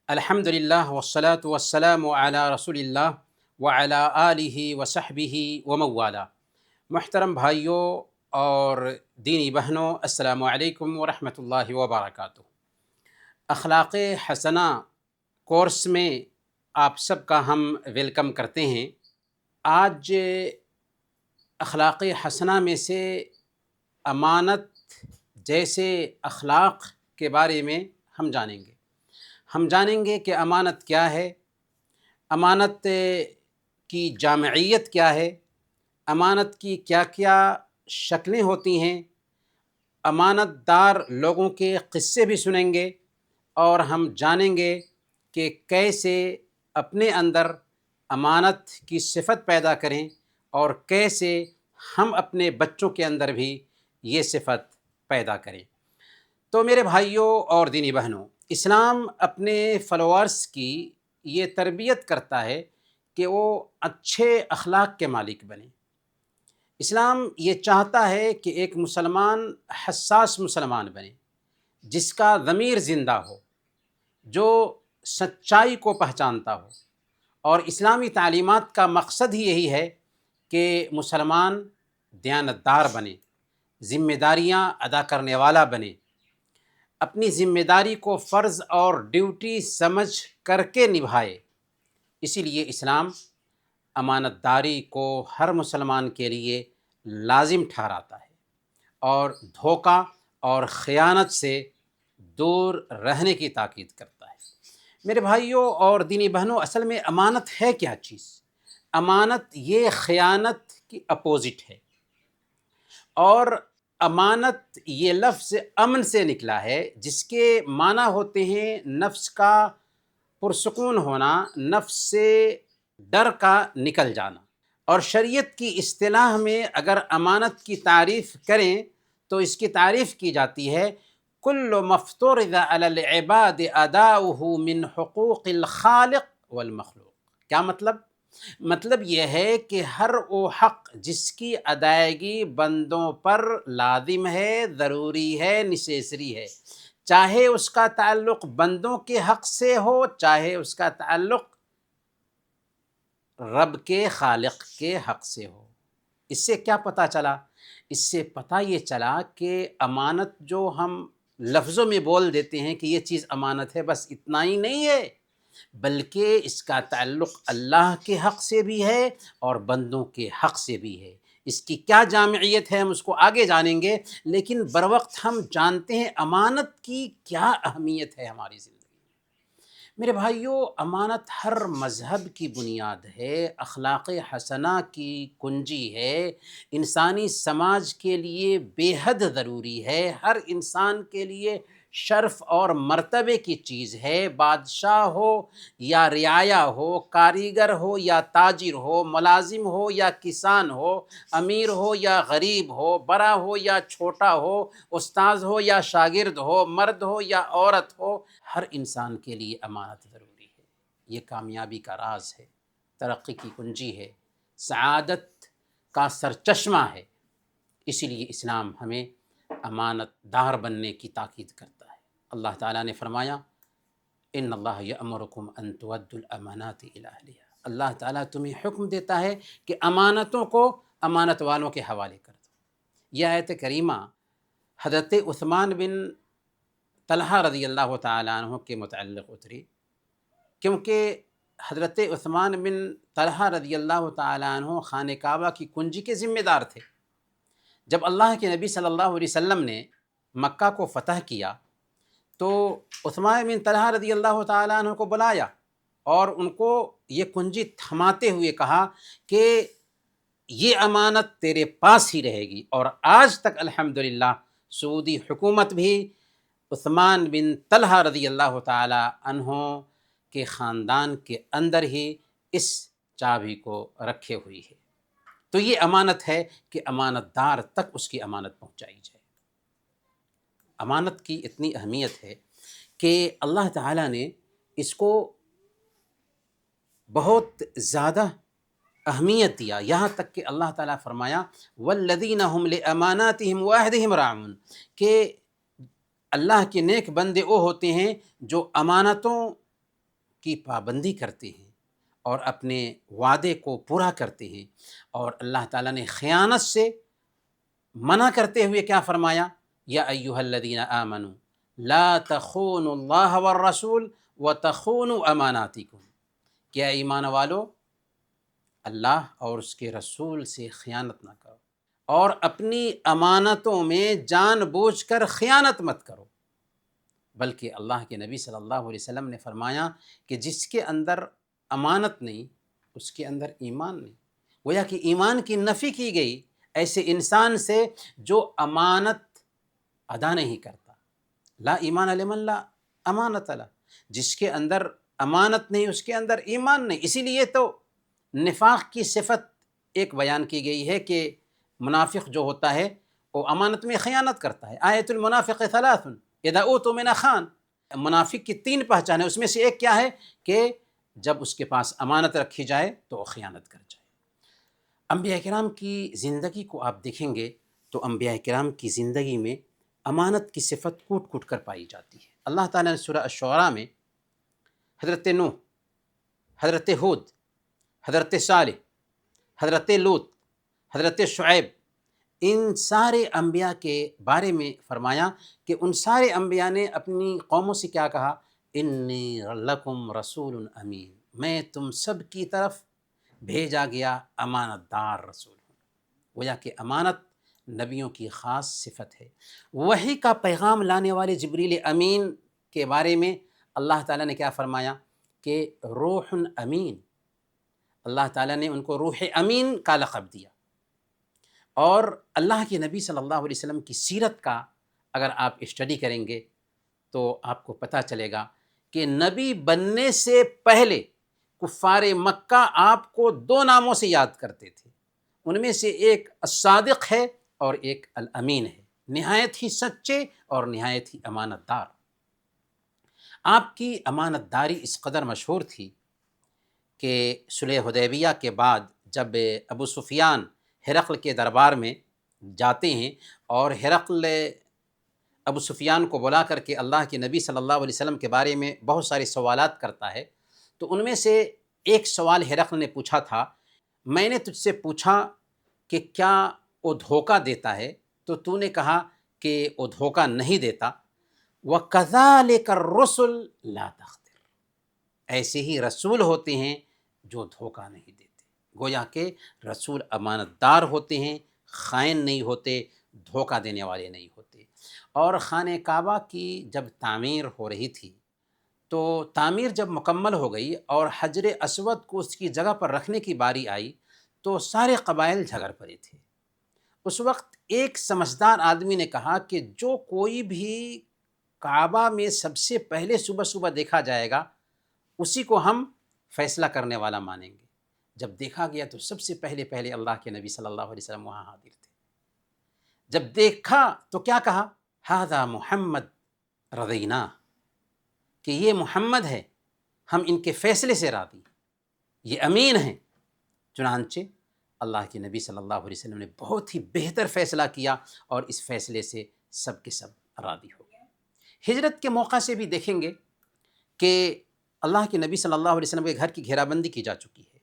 الحمد للہ والصلاة والسلام علی رسول اللہ وعلی آلہ وصحبہ وموالا۔ محترم بھائیوں اور دینی بہنوں، السلام علیکم ورحمۃ اللہ وبرکاتہ۔ اخلاق حسنہ کورس میں آپ سب کا ہم ویلکم کرتے ہیں۔ آج اخلاق حسنہ میں سے امانت جیسے اخلاق کے بارے میں ہم جانیں گے کہ امانت کیا ہے، امانت کی جامعیت کیا ہے، امانت کی کیا کیا شکلیں ہوتی ہیں، امانت دار لوگوں کے قصے بھی سنیں گے اور ہم جانیں گے کہ کیسے اپنے اندر امانت کی صفت پیدا کریں اور کیسے ہم اپنے بچوں کے اندر بھی یہ صفت پیدا کریں۔ تو میرے بھائیوں اور دینی بہنوں، اسلام اپنے فالوورز کی یہ تربیت کرتا ہے کہ وہ اچھے اخلاق کے مالک بنیں۔ اسلام یہ چاہتا ہے کہ ایک مسلمان حساس مسلمان بنے، جس کا ضمیر زندہ ہو، جو سچائی کو پہچانتا ہو، اور اسلامی تعلیمات کا مقصد ہی یہی ہے کہ مسلمان دیانتدار بنے، ذمہ داریاں ادا کرنے والا بنے، اپنی ذمہ داری کو فرض اور ڈیوٹی سمجھ کر کے نبھائے۔ اسی لیے اسلام امانت داری کو ہر مسلمان کے لیے لازم ٹھہراتا ہے اور دھوکہ اور خیانت سے دور رہنے کی تاکید کرتا ہے۔ میرے بھائیوں اور دینی بہنوں، اصل میں امانت ہے کیا چیز؟ امانت یہ خیانت کی اپوزٹ ہے، اور امانت یہ لفظ امن سے نکلا ہے، جس کے معنی ہوتے ہیں نفس کا پرسکون ہونا، نفس سے ڈر کا نکل جانا۔ اور شریعت کی اصطلاح میں اگر امانت کی تعریف کریں تو اس کی تعریف کی جاتی ہے کل مفترض علی العباد اداؤہ من حقوق الخالق والمخلوق۔ کیا مطلب یہ ہے کہ ہر وہ حق جس کی ادائیگی بندوں پر لازم ہے، ضروری ہے، نیسیسری ہے، چاہے اس کا تعلق بندوں کے حق سے ہو، چاہے اس کا تعلق رب کے خالق کے حق سے ہو۔ اس سے کیا پتہ چلا؟ اس سے پتہ یہ چلا کہ امانت جو ہم لفظوں میں بول دیتے ہیں کہ یہ چیز امانت ہے، بس اتنا ہی نہیں ہے، بلکہ اس کا تعلق اللہ کے حق سے بھی ہے اور بندوں کے حق سے بھی ہے۔ اس کی کیا جامعیت ہے ہم اس کو آگے جانیں گے، لیکن بروقت ہم جانتے ہیں امانت کی کیا اہمیت ہے ہماری زندگی میں۔ میرے بھائیوں، امانت ہر مذہب کی بنیاد ہے، اخلاق حسنہ کی کنجی ہے، انسانی سماج کے لیے بے حد ضروری ہے، ہر انسان کے لیے شرف اور مرتبے کی چیز ہے۔ بادشاہ ہو یا رعایا ہو، کاریگر ہو یا تاجر ہو، ملازم ہو یا کسان ہو، امیر ہو یا غریب ہو، بڑا ہو یا چھوٹا ہو، استاذ ہو یا شاگرد ہو، مرد ہو یا عورت ہو، ہر انسان کے لیے امانت ضروری ہے۔ یہ کامیابی کا راز ہے، ترقی کی کنجی ہے، سعادت کا سرچشمہ ہے۔ اسی لیے اسلام ہمیں امانت دار بننے کی تاکید کرتا ہے۔ اللہ تعالیٰ نے فرمایا ان اللہ یأمرکم ان تؤدوا الامانات الی اہلہا۔ اللہ تعالیٰ تمہیں حکم دیتا ہے کہ امانتوں کو امانت والوں کے حوالے کر دو۔ یہ آیت کریمہ حضرت عثمان بن طلحہ رضی اللہ تعالیٰ عنہ کے متعلق اتری، کیونکہ حضرت عثمان بن طلحہ رضی اللہ تعالیٰ عنہ خانہ کعبہ کی کنجی کے ذمہ دار تھے۔ جب اللہ کے نبی صلی اللہ علیہ وسلم نے مکہ کو فتح کیا تو عثمان بن طلحہ رضی اللہ تعالیٰ عنہ کو بلایا اور ان کو یہ کنجی تھماتے ہوئے کہا کہ یہ امانت تیرے پاس ہی رہے گی۔ اور آج تک الحمدللہ سعودی حکومت بھی عثمان بن طلحہ رضی اللہ تعالی عنہ کے خاندان کے اندر ہی اس چابی کو رکھے ہوئی ہے۔ تو یہ امانت ہے کہ امانت دار تک اس کی امانت پہنچائی جائے۔ امانت کی اتنی اہمیت ہے کہ اللہ تعالیٰ نے اس کو بہت زیادہ اہمیت دیا، یہاں تک کہ اللہ تعالیٰ فرمایا والذین هم لاماناتهم وعہدهم راعون، کہ اللہ کے نیک بندے وہ ہوتے ہیں جو امانتوں کی پابندی کرتے ہیں اور اپنے وعدے کو پورا کرتے ہیں، اور اللہ تعالیٰ نے خیانت سے منع کرتے ہوئے کیا فرمایا؟ یا ایھا الذین آمنوا لا تخونوا اللہ والرسول وتخونوا اماناتکم، کیا ایمان والو اللہ اور اس کے رسول سے خیانت نہ کرو اور اپنی امانتوں میں جان بوجھ کر خیانت مت کرو۔ بلکہ اللہ کے نبی صلی اللہ علیہ وسلم نے فرمایا کہ جس کے اندر امانت نہیں اس کے اندر ایمان نہیں، گویا کہ ایمان کی نفی کی گئی ایسے انسان سے جو امانت ادا نہیں کرتا۔ لا ایمان لمن لا امانت له، جس کے اندر امانت نہیں اس کے اندر ایمان نہیں۔ اسی لیے تو نفاق کی صفت ایک بیان کی گئی ہے کہ منافق جو ہوتا ہے وہ امانت میں خیانت کرتا ہے۔ آیت المنافق ثلاث اذا اؤتمن خان، منافق کی 3 پہچانیں، اس میں سے ایک کیا ہے کہ جب اس کے پاس امانت رکھی جائے تو وہ خیانت کر جائے۔ انبیاء کرام کی زندگی کو آپ دیکھیں گے تو انبیاء کرام کی زندگی میں امانت کی صفت کوٹ کوٹ کر پائی جاتی ہے۔ اللہ تعالیٰ نے سورہ الشعراء میں حضرت نوح، حضرت ہود، حضرت صالح، حضرت لوط، حضرت شعیب، ان سارے انبیاء کے بارے میں فرمایا کہ ان سارے انبیاء نے اپنی قوموں سے کیا کہا؟ انی لکم رسول امین، میں تم سب کی طرف بھیجا گیا امانت دار رسول ہوں۔ گویا کہ امانت نبیوں کی خاص صفت ہے۔ وحی کا پیغام لانے والے جبریل امین کے بارے میں اللہ تعالیٰ نے کیا فرمایا کہ روح امین، اللہ تعالیٰ نے ان کو روح امین کا لقب دیا۔ اور اللہ کے نبی صلی اللہ علیہ وسلم کی سیرت کا اگر آپ اسٹڈی کریں گے تو آپ کو پتہ چلے گا کہ نبی بننے سے پہلے کفار مکہ آپ کو 2 ناموں سے یاد کرتے تھے، ان میں سے ایک الصادق ہے اور ایک الامین ہے، نہایت ہی سچے اور نہایت ہی امانت دار۔ آپ کی امانت داری اس قدر مشہور تھی کہ صلح حدیبیہ کے بعد جب ابو سفیان ہرقل کے دربار میں جاتے ہیں اور ہرقل ابو سفیان کو بلا کر کے اللہ کے نبی صلی اللہ علیہ وسلم کے بارے میں بہت سارے سوالات کرتا ہے، تو ان میں سے ایک سوال ہرقل نے پوچھا تھا، میں نے تجھ سے پوچھا کہ کیا وہ دھوکہ دیتا ہے تو تو نے کہا کہ وہ دھوکہ نہیں دیتا، وَكَذَلِكَ الرُّسُلُ لَا تَخْدِرُ، ایسے ہی رسول ہوتے ہیں جو دھوکہ نہیں دیتے۔ گویا کہ رسول امانت دار ہوتے ہیں، خائن نہیں ہوتے، دھوکہ دینے والے نہیں ہوتے۔ اور خانہ کعبہ کی جب تعمیر ہو رہی تھی تو تعمیر جب مکمل ہو گئی اور حجر اسود کو اس کی جگہ پر رکھنے کی باری آئی تو سارے قبائل جھگڑ پڑے تھے۔ اس وقت ایک سمجھدار آدمی نے کہا کہ جو کوئی بھی کعبہ میں سب سے پہلے صبح صبح دیکھا جائے گا اسی کو ہم فیصلہ کرنے والا مانیں گے۔ جب دیکھا گیا تو سب سے پہلے اللہ کے نبی صلی اللہ علیہ وسلم وہاں حاضر تھے۔ جب دیکھا تو کیا کہا؟ ھذا محمد رضینہ، کہ یہ محمد ہے، ہم ان کے فیصلے سے راضی، یہ امین ہیں۔ چنانچہ اللہ کے نبی صلی اللہ علیہ وسلم نے بہت ہی بہتر فیصلہ کیا اور اس فیصلے سے سب کے سب راضی ہو گئے۔ ہجرت کے موقع سے بھی دیکھیں گے کہ اللہ کے نبی صلی اللہ علیہ وسلم کے گھر کی گھیرا بندی کی جا چکی ہے،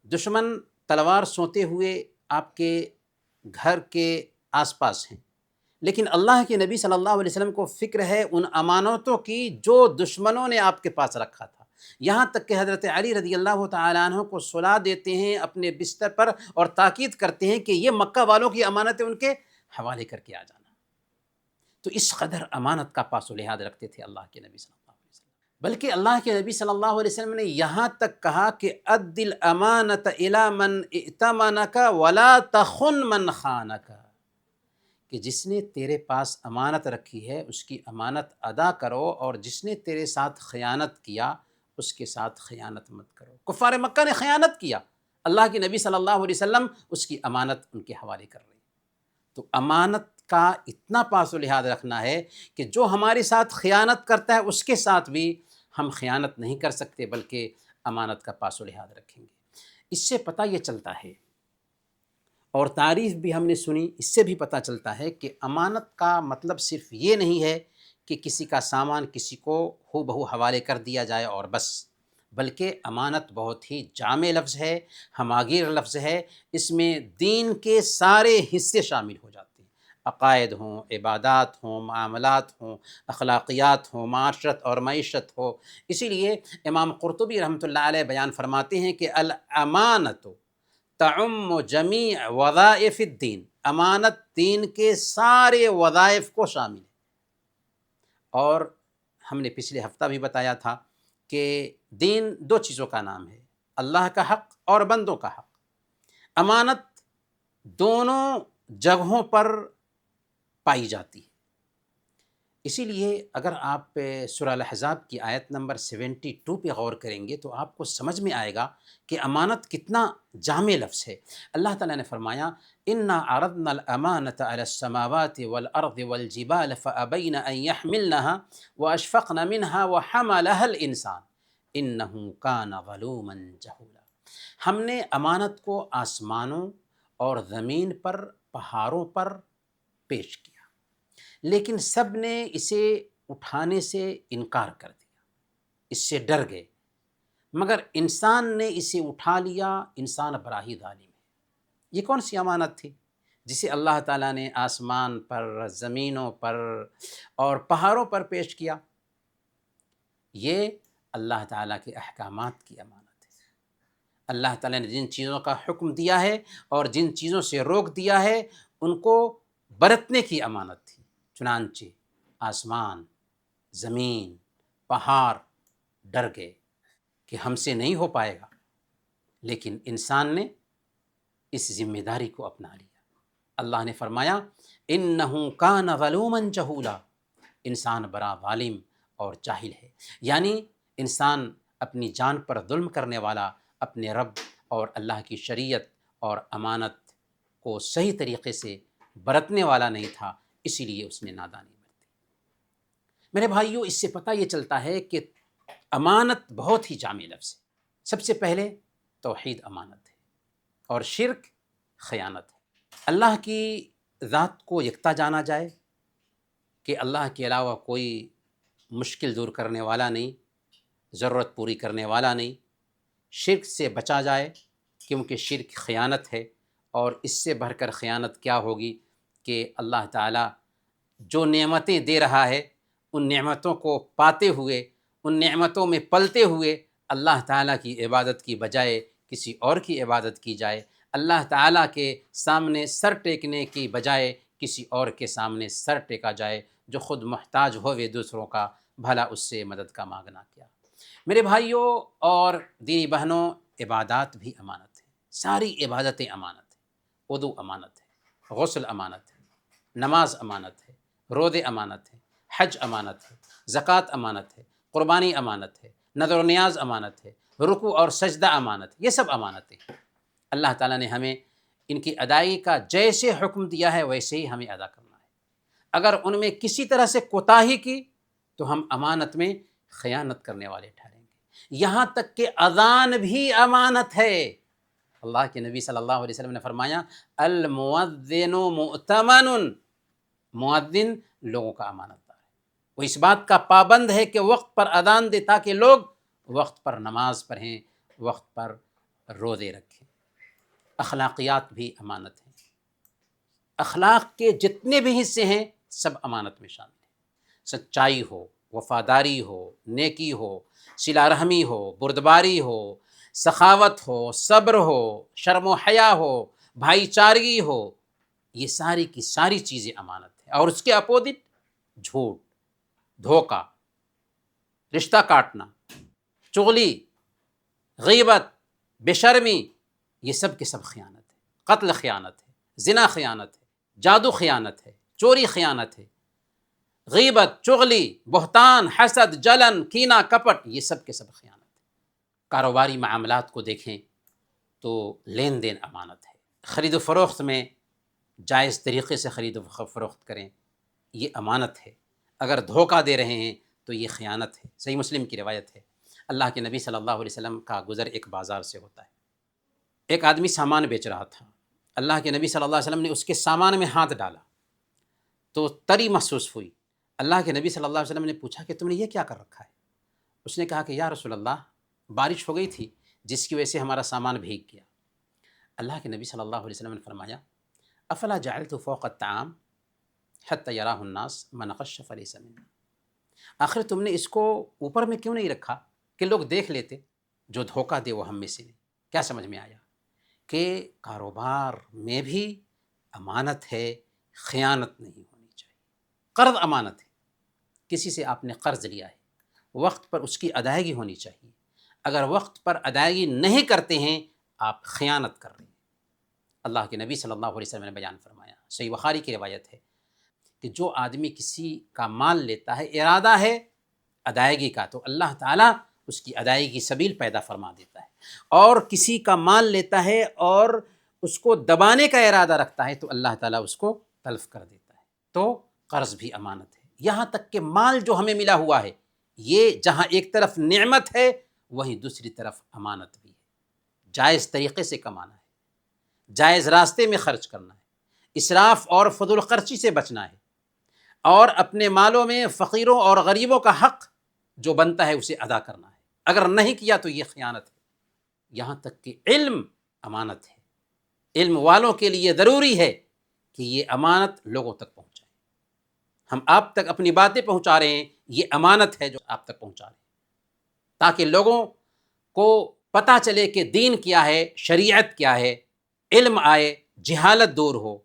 دشمن تلوار سونتے ہوئے آپ کے گھر کے آس پاس ہیں، لیکن اللہ کے نبی صلی اللہ علیہ وسلم کو فکر ہے ان امانتوں کی جو دشمنوں نے آپ کے پاس رکھا تھا، یہاں تک کہ حضرت علی رضی اللہ تعالیٰ عنہ کو سلا دیتے ہیں اپنے بستر پر اور تاکید کرتے ہیں کہ یہ مکہ والوں کی امانتیں ان کے حوالے کر کے آ جانا۔ تو اس قدر امانت کا پاس و لحاظ رکھتے تھے اللہ کے نبی صلی اللہ علیہ وسلم۔ بلکہ اللہ کے نبی صلی اللہ علیہ وسلم نے یہاں تک کہا کہ اد الامانۃ الی من ائتمنک ولا تخن من خانک، کہ جس نے تیرے پاس امانت رکھی ہے اس کی امانت ادا کرو، اور جس نے تیرے ساتھ خیانت کیا اس کے ساتھ خیانت مت کرو۔ کفار مکہ نے خیانت کیا، اللہ کے نبی صلی اللہ علیہ وسلم اس کی امانت ان کے حوالے کر رہے ہیں۔ تو امانت کا اتنا پاس و لحاظ رکھنا ہے کہ جو ہمارے ساتھ خیانت کرتا ہے اس کے ساتھ بھی ہم خیانت نہیں کر سکتے بلکہ امانت کا پاس و لحاظ رکھیں گے۔ اس سے پتہ یہ چلتا ہے، اور تعریف بھی ہم نے سنی، اس سے بھی پتہ چلتا ہے کہ امانت کا مطلب صرف یہ نہیں ہے کہ کسی کا سامان کسی کو ہو بہو حوالے کر دیا جائے اور بس، بلکہ امانت بہت ہی جامع لفظ ہے، ہماگیر لفظ ہے، اس میں دین کے سارے حصے شامل ہو جاتے ہیں، عقائد ہوں، عبادات ہوں، معاملات ہوں، اخلاقیات ہوں، معاشرت اور معیشت ہو۔ اسی لیے امام قرطبی رحمۃ اللہ علیہ بیان فرماتے ہیں کہ الامانت تعم جمیع وظائف الدین، امانت دین کے سارے وظائف کو شامل ہے۔ اور ہم نے پچھلے ہفتہ بھی بتایا تھا کہ دین دو چیزوں کا نام ہے، اللہ کا حق اور بندوں کا حق۔ امانت دونوں جگہوں پر پائی جاتی ہے۔ اسی لیے اگر آپ سورہ الاحزاب کی آیت نمبر 72 پہ غور کریں گے تو آپ کو سمجھ میں آئے گا کہ امانت کتنا جامع لفظ ہے۔ اللہ تعالیٰ نے فرمایا انا عرضنا الامانۃ علی السماوات والارض والجبال فابین ان یحملنها واشفقن منها وحملها الانسان انه کان ظلوما جہولا۔ ہم نے امانت کو آسمانوں اور زمین پر، پہاڑوں پر پیش کیا، لیکن سب نے اسے اٹھانے سے انکار کر دیا، اس سے ڈر گئے، مگر انسان نے اسے اٹھا لیا، انسان بڑا ہی ظالم ہے۔ یہ کون سی امانت تھی جسے اللہ تعالیٰ نے آسمان پر، زمینوں پر اور پہاڑوں پر پیش کیا؟ یہ اللہ تعالیٰ کے احکامات کی امانت ہے۔ اللہ تعالیٰ نے جن چیزوں کا حکم دیا ہے اور جن چیزوں سے روک دیا ہے ان کو برتنے کی امانت تھی۔ چنانچہ آسمان، زمین، پہاڑ ڈر گئے کہ ہم سے نہیں ہو پائے گا، لیکن انسان نے اس ذمہ داری کو اپنا لیا۔ اللہ نے فرمایا انہ کان ظلوما جہولا، انسان بڑا ظالم اور جاہل ہے، یعنی انسان اپنی جان پر ظلم کرنے والا، اپنے رب اور اللہ کی شریعت اور امانت کو صحیح طریقے سے برتنے والا نہیں تھا، اسی لیے اس نے نادانی برتی۔ میرے بھائیوں، اس سے پتہ یہ چلتا ہے کہ امانت بہت ہی جامع لفظ ہے۔ سب سے پہلے توحید امانت ہے اور شرک خیانت ہے۔ اللہ کی ذات کو یکتا جانا جائے کہ اللہ کے علاوہ کوئی مشکل دور کرنے والا نہیں، ضرورت پوری کرنے والا نہیں۔ شرک سے بچا جائے کیونکہ شرک خیانت ہے، اور اس سے بڑھ کر خیانت کیا ہوگی کہ اللہ تعالیٰ جو نعمتیں دے رہا ہے ان نعمتوں کو پاتے ہوئے، ان نعمتوں میں پلتے ہوئے اللہ تعالیٰ کی عبادت کی بجائے کسی اور کی عبادت کی جائے، اللہ تعالیٰ کے سامنے سر ٹیکنے کی بجائے کسی اور کے سامنے سر ٹیکا جائے، جو خود محتاج ہوئے دوسروں کا، بھلا اس سے مدد کا مانگنا کیا۔ میرے بھائیوں اور دینی بہنوں، عبادات بھی امانت ہے، ساری عبادتیں امانت ہیں۔ وضو امانت ہے، غسل امانت ہے، نماز امانت ہے، روزے امانت ہے، حج امانت ہے، زکوٰۃ امانت ہے، قربانی امانت ہے، نذر و نیاز امانت ہے، رکوع اور سجدہ امانت ہے، یہ سب امانتیں ہیں۔ اللہ تعالیٰ نے ہمیں ان کی ادائیگی کا جیسے حکم دیا ہے ویسے ہی ہمیں ادا کرنا ہے۔ اگر ان میں کسی طرح سے کوتاہی کی تو ہم امانت میں خیانت کرنے والے ٹھہریں گے۔ یہاں تک کہ اذان بھی امانت ہے۔ اللہ کے نبی صلی اللہ علیہ وسلم نے فرمایا المؤذن مؤتمن، مؤذن لوگوں کا امانت دار ہے، وہ اس بات کا پابند ہے کہ وقت پر اذان دے تاکہ لوگ وقت پر نماز پڑھیں، وقت پر روزے رکھیں۔ اخلاقیات بھی امانت ہیں، اخلاق کے جتنے بھی حصے ہیں سب امانت میں شامل ہیں۔ سچائی ہو، وفاداری ہو، نیکی ہو، صلہ رحمی ہو، بردباری ہو، سخاوت ہو، صبر ہو، شرم و حیا ہو، بھائی چارگی ہو، یہ ساری کی ساری چیزیں امانت ہیں۔ اور اس کے اپوزٹ جھوٹ، دھوکہ، رشتہ کاٹنا، چغلی، غیبت، بے شرمی، یہ سب کے سب خیانت ہے۔ قتل خیانت ہے، زنا خیانت ہے، جادو خیانت ہے، چوری خیانت ہے، غیبت، چغلی، بہتان، حسد، جلن، کینہ، کپٹ، یہ سب کے سب خیانت ہے۔ کاروباری معاملات کو دیکھیں تو لین دین امانت ہے۔ خرید و فروخت میں جائز طریقے سے خرید و فروخت کریں، یہ امانت ہے۔ اگر دھوکہ دے رہے ہیں تو یہ خیانت ہے۔ صحیح مسلم کی روایت ہے، اللہ کے نبی صلی اللہ علیہ وسلم کا گزر ایک بازار سے ہوتا ہے۔ ایک آدمی سامان بیچ رہا تھا، اللہ کے نبی صلی اللہ علیہ وسلم نے اس کے سامان میں ہاتھ ڈالا تو تری محسوس ہوئی۔ اللہ کے نبی صلی اللہ علیہ وسلم نے پوچھا کہ تم نے یہ کیا کر رکھا ہے؟ اس نے کہا کہ یا رسول اللہ بارش ہو گئی تھی جس کی وجہ سے ہمارا سامان بھیگ گیا. اللہ کے نبی صلی اللہ علیہ وسلم نے فرمایا افلا جعلت فوق الطعام حتى يراه الناس من غش فليس منا. آخر تم نے اس کو اوپر میں کیوں نہیں رکھا کہ لوگ دیکھ لیتے؟ جو دھوکہ دے وہ ہم میں سے نہیں. کیا سمجھ میں آیا؟ کہ کاروبار میں بھی امانت ہے، خیانت نہیں ہونی چاہیے. قرض امانت ہے، کسی سے آپ نے قرض لیا ہے، وقت پر اس کی ادائیگی ہونی چاہیے. اگر وقت پر ادائیگی نہیں کرتے ہیں آپ خیانت کر رہے ہیں. اللہ کے نبی صلی اللہ علیہ وسلم نے بیان فرمایا، صحیح بخاری کی روایت ہے، کہ جو آدمی کسی کا مال لیتا ہے ارادہ ہے ادائیگی کا تو اللہ تعالیٰ اس کی ادائیگی کی سبیل پیدا فرما دیتا ہے، اور کسی کا مال لیتا ہے اور اس کو دبانے کا ارادہ رکھتا ہے تو اللہ تعالیٰ اس کو تلف کر دیتا ہے. تو قرض بھی امانت ہے. یہاں تک کہ مال جو ہمیں ملا ہوا ہے یہ جہاں ایک طرف نعمت ہے وہیں دوسری طرف امانت بھی ہے. جائز طریقے سے کمانا ہے، جائز راستے میں خرچ کرنا ہے، اسراف اور فضول خرچی سے بچنا ہے، اور اپنے مالوں میں فقیروں اور غریبوں کا حق جو بنتا ہے اسے ادا کرنا ہے. اگر نہیں کیا تو یہ خیانت ہے. یہاں تک کہ علم امانت ہے. علم والوں کے لیے ضروری ہے کہ یہ امانت لوگوں تک پہنچائے. ہم آپ تک اپنی باتیں پہنچا رہے ہیں، یہ امانت ہے جو آپ تک پہنچا رہے ہیں، تاکہ لوگوں کو پتہ چلے کہ دین کیا ہے، شریعت کیا ہے، علم آئے، جہالت دور ہو.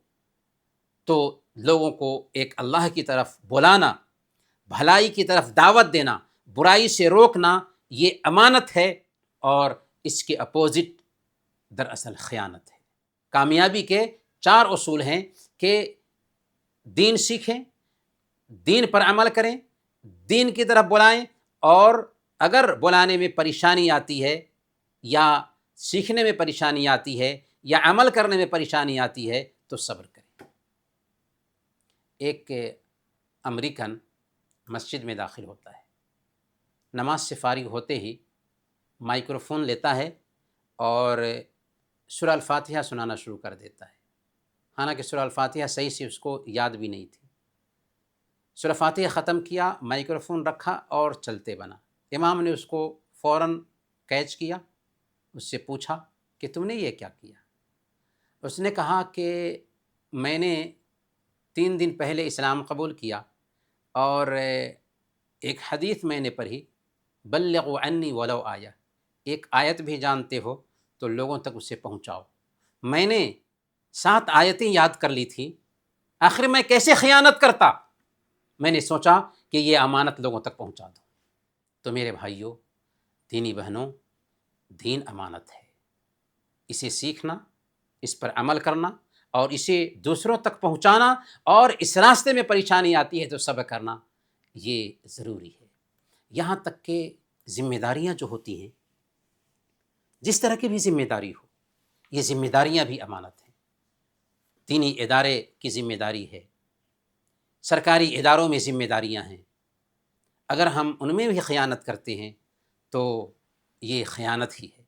تو لوگوں کو ایک اللہ کی طرف بلانا، بھلائی کی طرف دعوت دینا، برائی سے روکنا، یہ امانت ہے، اور اس کے اپوزٹ دراصل خیانت ہے. کامیابی کے 4 اصول ہیں کہ دین سیکھیں، دین پر عمل کریں، دین کی طرف بلائیں، اور اگر بلانے میں پریشانی آتی ہے یا سیکھنے میں پریشانی آتی ہے یا عمل کرنے میں پریشانی آتی ہے تو صبر کریں. ایک امریکن مسجد میں داخل ہوتا ہے، نماز سے فارغ ہوتے ہی مائکروفون لیتا ہے اور سورہ الفاتحہ سنانا شروع کر دیتا ہے. حالانکہ سورہ الفاتحہ صحیح سے اس کو یاد بھی نہیں تھی. سورہ فاتحہ ختم کیا، مائکروفون رکھا اور چلتے بنا. امام نے اس کو فوراً کیچ کیا، اس سے پوچھا کہ تم نے یہ کیا کیا؟ اس نے کہا کہ میں نے 3 دن پہلے اسلام قبول کیا اور ایک حدیث میں نے پڑھی، بلغوا عنی ولو آیہ، ایک آیت بھی جانتے ہو تو لوگوں تک اسے پہنچاؤ. میں نے 7 آیتیں یاد کر لی تھی، آخر میں کیسے خیانت کرتا؟ میں نے سوچا کہ یہ امانت لوگوں تک پہنچا دوں. تو میرے بھائیوں، دینی بہنوں، دین امانت ہے. اسے سیکھنا، اس پر عمل کرنا اور اسے دوسروں تک پہنچانا، اور اس راستے میں پریشانی آتی ہے تو صبر کرنا، یہ ضروری ہے. یہاں تک کہ ذمہ داریاں جو ہوتی ہیں، جس طرح کی بھی ذمہ داری ہو، یہ ذمہ داریاں بھی امانت ہیں. دینی ادارے کی ذمہ داری ہے، سرکاری اداروں میں ذمہ داریاں ہیں. اگر ہم ان میں بھی خیانت کرتے ہیں تو یہ خیانت ہی ہے.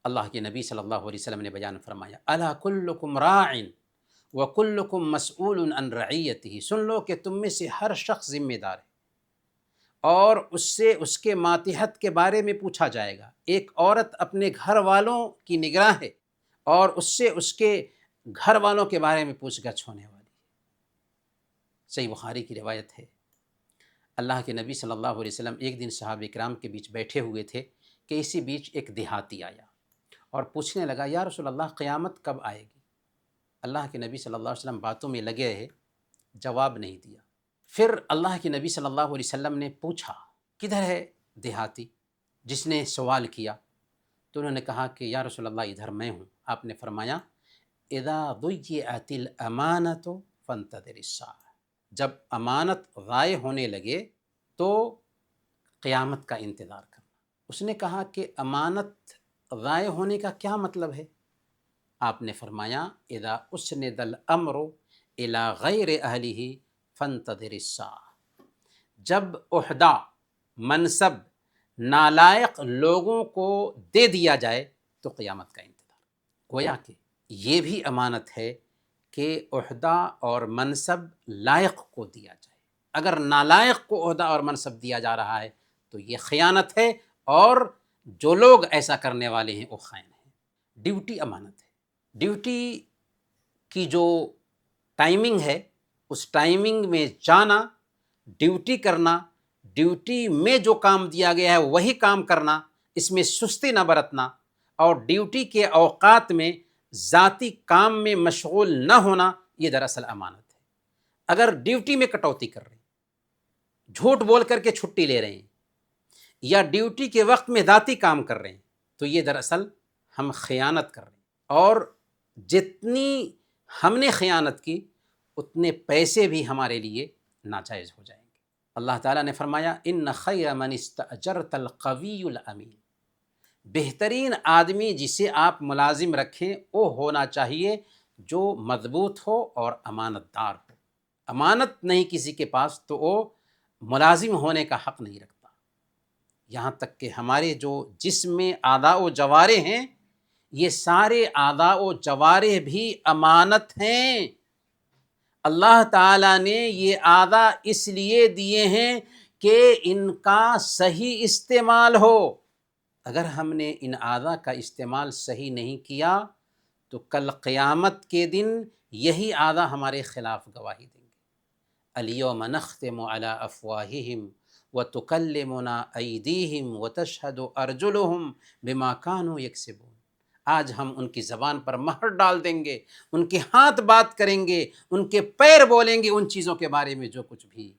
اللہ کے نبی صلی اللہ علیہ وسلم نے بیان فرمایا الا کلکم راع وکلکم مسئول عن رعیتہ، سن لو کہ تم میں سے ہر شخص ذمہ دار ہے اور اس سے اس کے ماتحت کے بارے میں پوچھا جائے گا. ایک عورت اپنے گھر والوں کی نگراں ہے اور اس سے اس کے گھر والوں کے بارے میں پوچھ گچھ ہونے والی ہے. صحیح بخاری کی روایت ہے. اللہ کے نبی صلی اللہ علیہ وسلم ایک دن صحابہ کرام کے بیچ بیٹھے ہوئے تھے کہ اسی بیچ ایک دیہاتی آیا اور پوچھنے لگا یا رسول اللہ قیامت کب آئے گی؟ اللہ کے نبی صلی اللہ علیہ وسلم باتوں میں لگے رہے، جواب نہیں دیا. پھر اللہ کے نبی صلی اللہ علیہ وسلم نے پوچھا کدھر ہے دیہاتی جس نے سوال کیا؟ تو انہوں نے کہا کہ یا رسول اللہ ادھر میں ہوں. آپ نے فرمایا اذا ضیعت الامانۃ فانتظر الساعۃ، جب امانت ضائع ہونے لگے تو قیامت کا انتظار کرنا. اس نے کہا کہ امانت ضائع ہونے کا کیا مطلب ہے؟ آپ نے فرمایا اذا اسند الامر الی غیر اہلہ فانتظر الساعۃ، جب عہدہ، منصب نالائق لوگوں کو دے دیا جائے تو قیامت کا انتظار. گویا کہ یہ بھی امانت ہے کہ عہدہ اور منصب لائق کو دیا جائے. اگر نالائق کو عہدہ اور منصب دیا جا رہا ہے تو یہ خیانت ہے اور جو لوگ ایسا کرنے والے ہیں وہ خائن ہیں۔ ڈیوٹی امانت ہے، ڈیوٹی کی جو ٹائمنگ ہے اس ٹائمنگ میں جانا، ڈیوٹی کرنا، ڈیوٹی میں جو کام دیا گیا ہے وہی کام کرنا، اس میں سستی نہ برتنا، اور ڈیوٹی کے اوقات میں ذاتی کام میں مشغول نہ ہونا، یہ دراصل امانت ہے۔ اگر ڈیوٹی میں کٹوتی کر رہے ہیں، جھوٹ بول کر کے چھٹی لے رہے ہیں، یا ڈیوٹی کے وقت میں ذاتی کام کر رہے ہیں، تو یہ دراصل ہم خیانت کر رہے ہیں، اور جتنی ہم نے خیانت کی اتنے پیسے بھی ہمارے لیے ناجائز ہو جائیں گے۔ اللہ تعالیٰ نے فرمایا ان خیر من استأجرت القوی الامین، بہترین آدمی جسے آپ ملازم رکھیں وہ ہونا چاہیے جو مضبوط ہو اور امانت دار ہو۔ امانت نہیں کسی کے پاس تو وہ ملازم ہونے کا حق نہیں رکھتا۔ یہاں تک کہ ہمارے جو جسم میں اعضاء و جوارح ہیں، یہ سارے اعضاء و جوارح بھی امانت ہیں۔ اللہ تعالیٰ نے یہ اعضاء اس لیے دیے ہیں کہ ان کا صحیح استعمال ہو۔ اگر ہم نے ان اعضاء کا استعمال صحیح نہیں کیا تو کل قیامت کے دن یہی اعضاء ہمارے خلاف گواہی دیں گے۔ الیوم نختم علی افواہہم وتکلمنا ایدیہم وتشہد ارجلہم بما کانوا یکسبون، آج ہم ان کی زبان پر مہر ڈال دیں گے، ان کے ہاتھ بات کریں گے، ان کے پیر بولیں گے ان چیزوں کے بارے میں جو کچھ بھی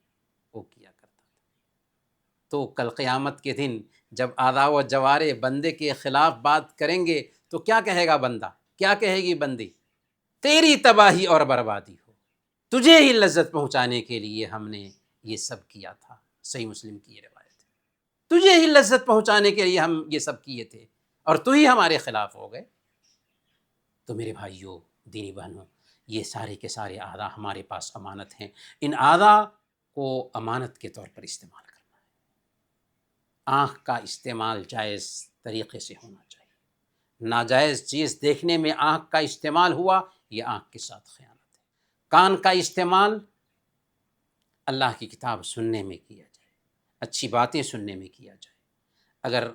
وہ کیا کرتا تھا۔ تو کل قیامت کے دن جب اعضاء و جوارح بندے کے خلاف بات کریں گے تو کیا کہے گا بندہ، کیا کہے گی بندی؟ تیری تباہی اور بربادی ہو، تجھے ہی لذت پہنچانے کے لیے ہم نے یہ سب کیا تھا۔ صحیح مسلم کی یہ روایت ہے، تجھے ہی لذت پہنچانے کے لیے ہم یہ سب کیے تھے اور تو ہی ہمارے خلاف ہو گئے۔ تو میرے بھائیوں، دینی بہنوں، یہ سارے کے سارے اعضاء ہمارے پاس امانت ہیں۔ ان اعضاء کو امانت کے طور پر استعمال کرنا ہے۔ آنکھ کا استعمال جائز طریقے سے ہونا چاہیے۔ ناجائز چیز دیکھنے میں آنکھ کا استعمال ہوا، یہ آنکھ کے ساتھ خیانت ہے۔ کان کا استعمال اللہ کی کتاب سننے میں کیا جائے، اچھی باتیں سننے میں کیا جائے۔ اگر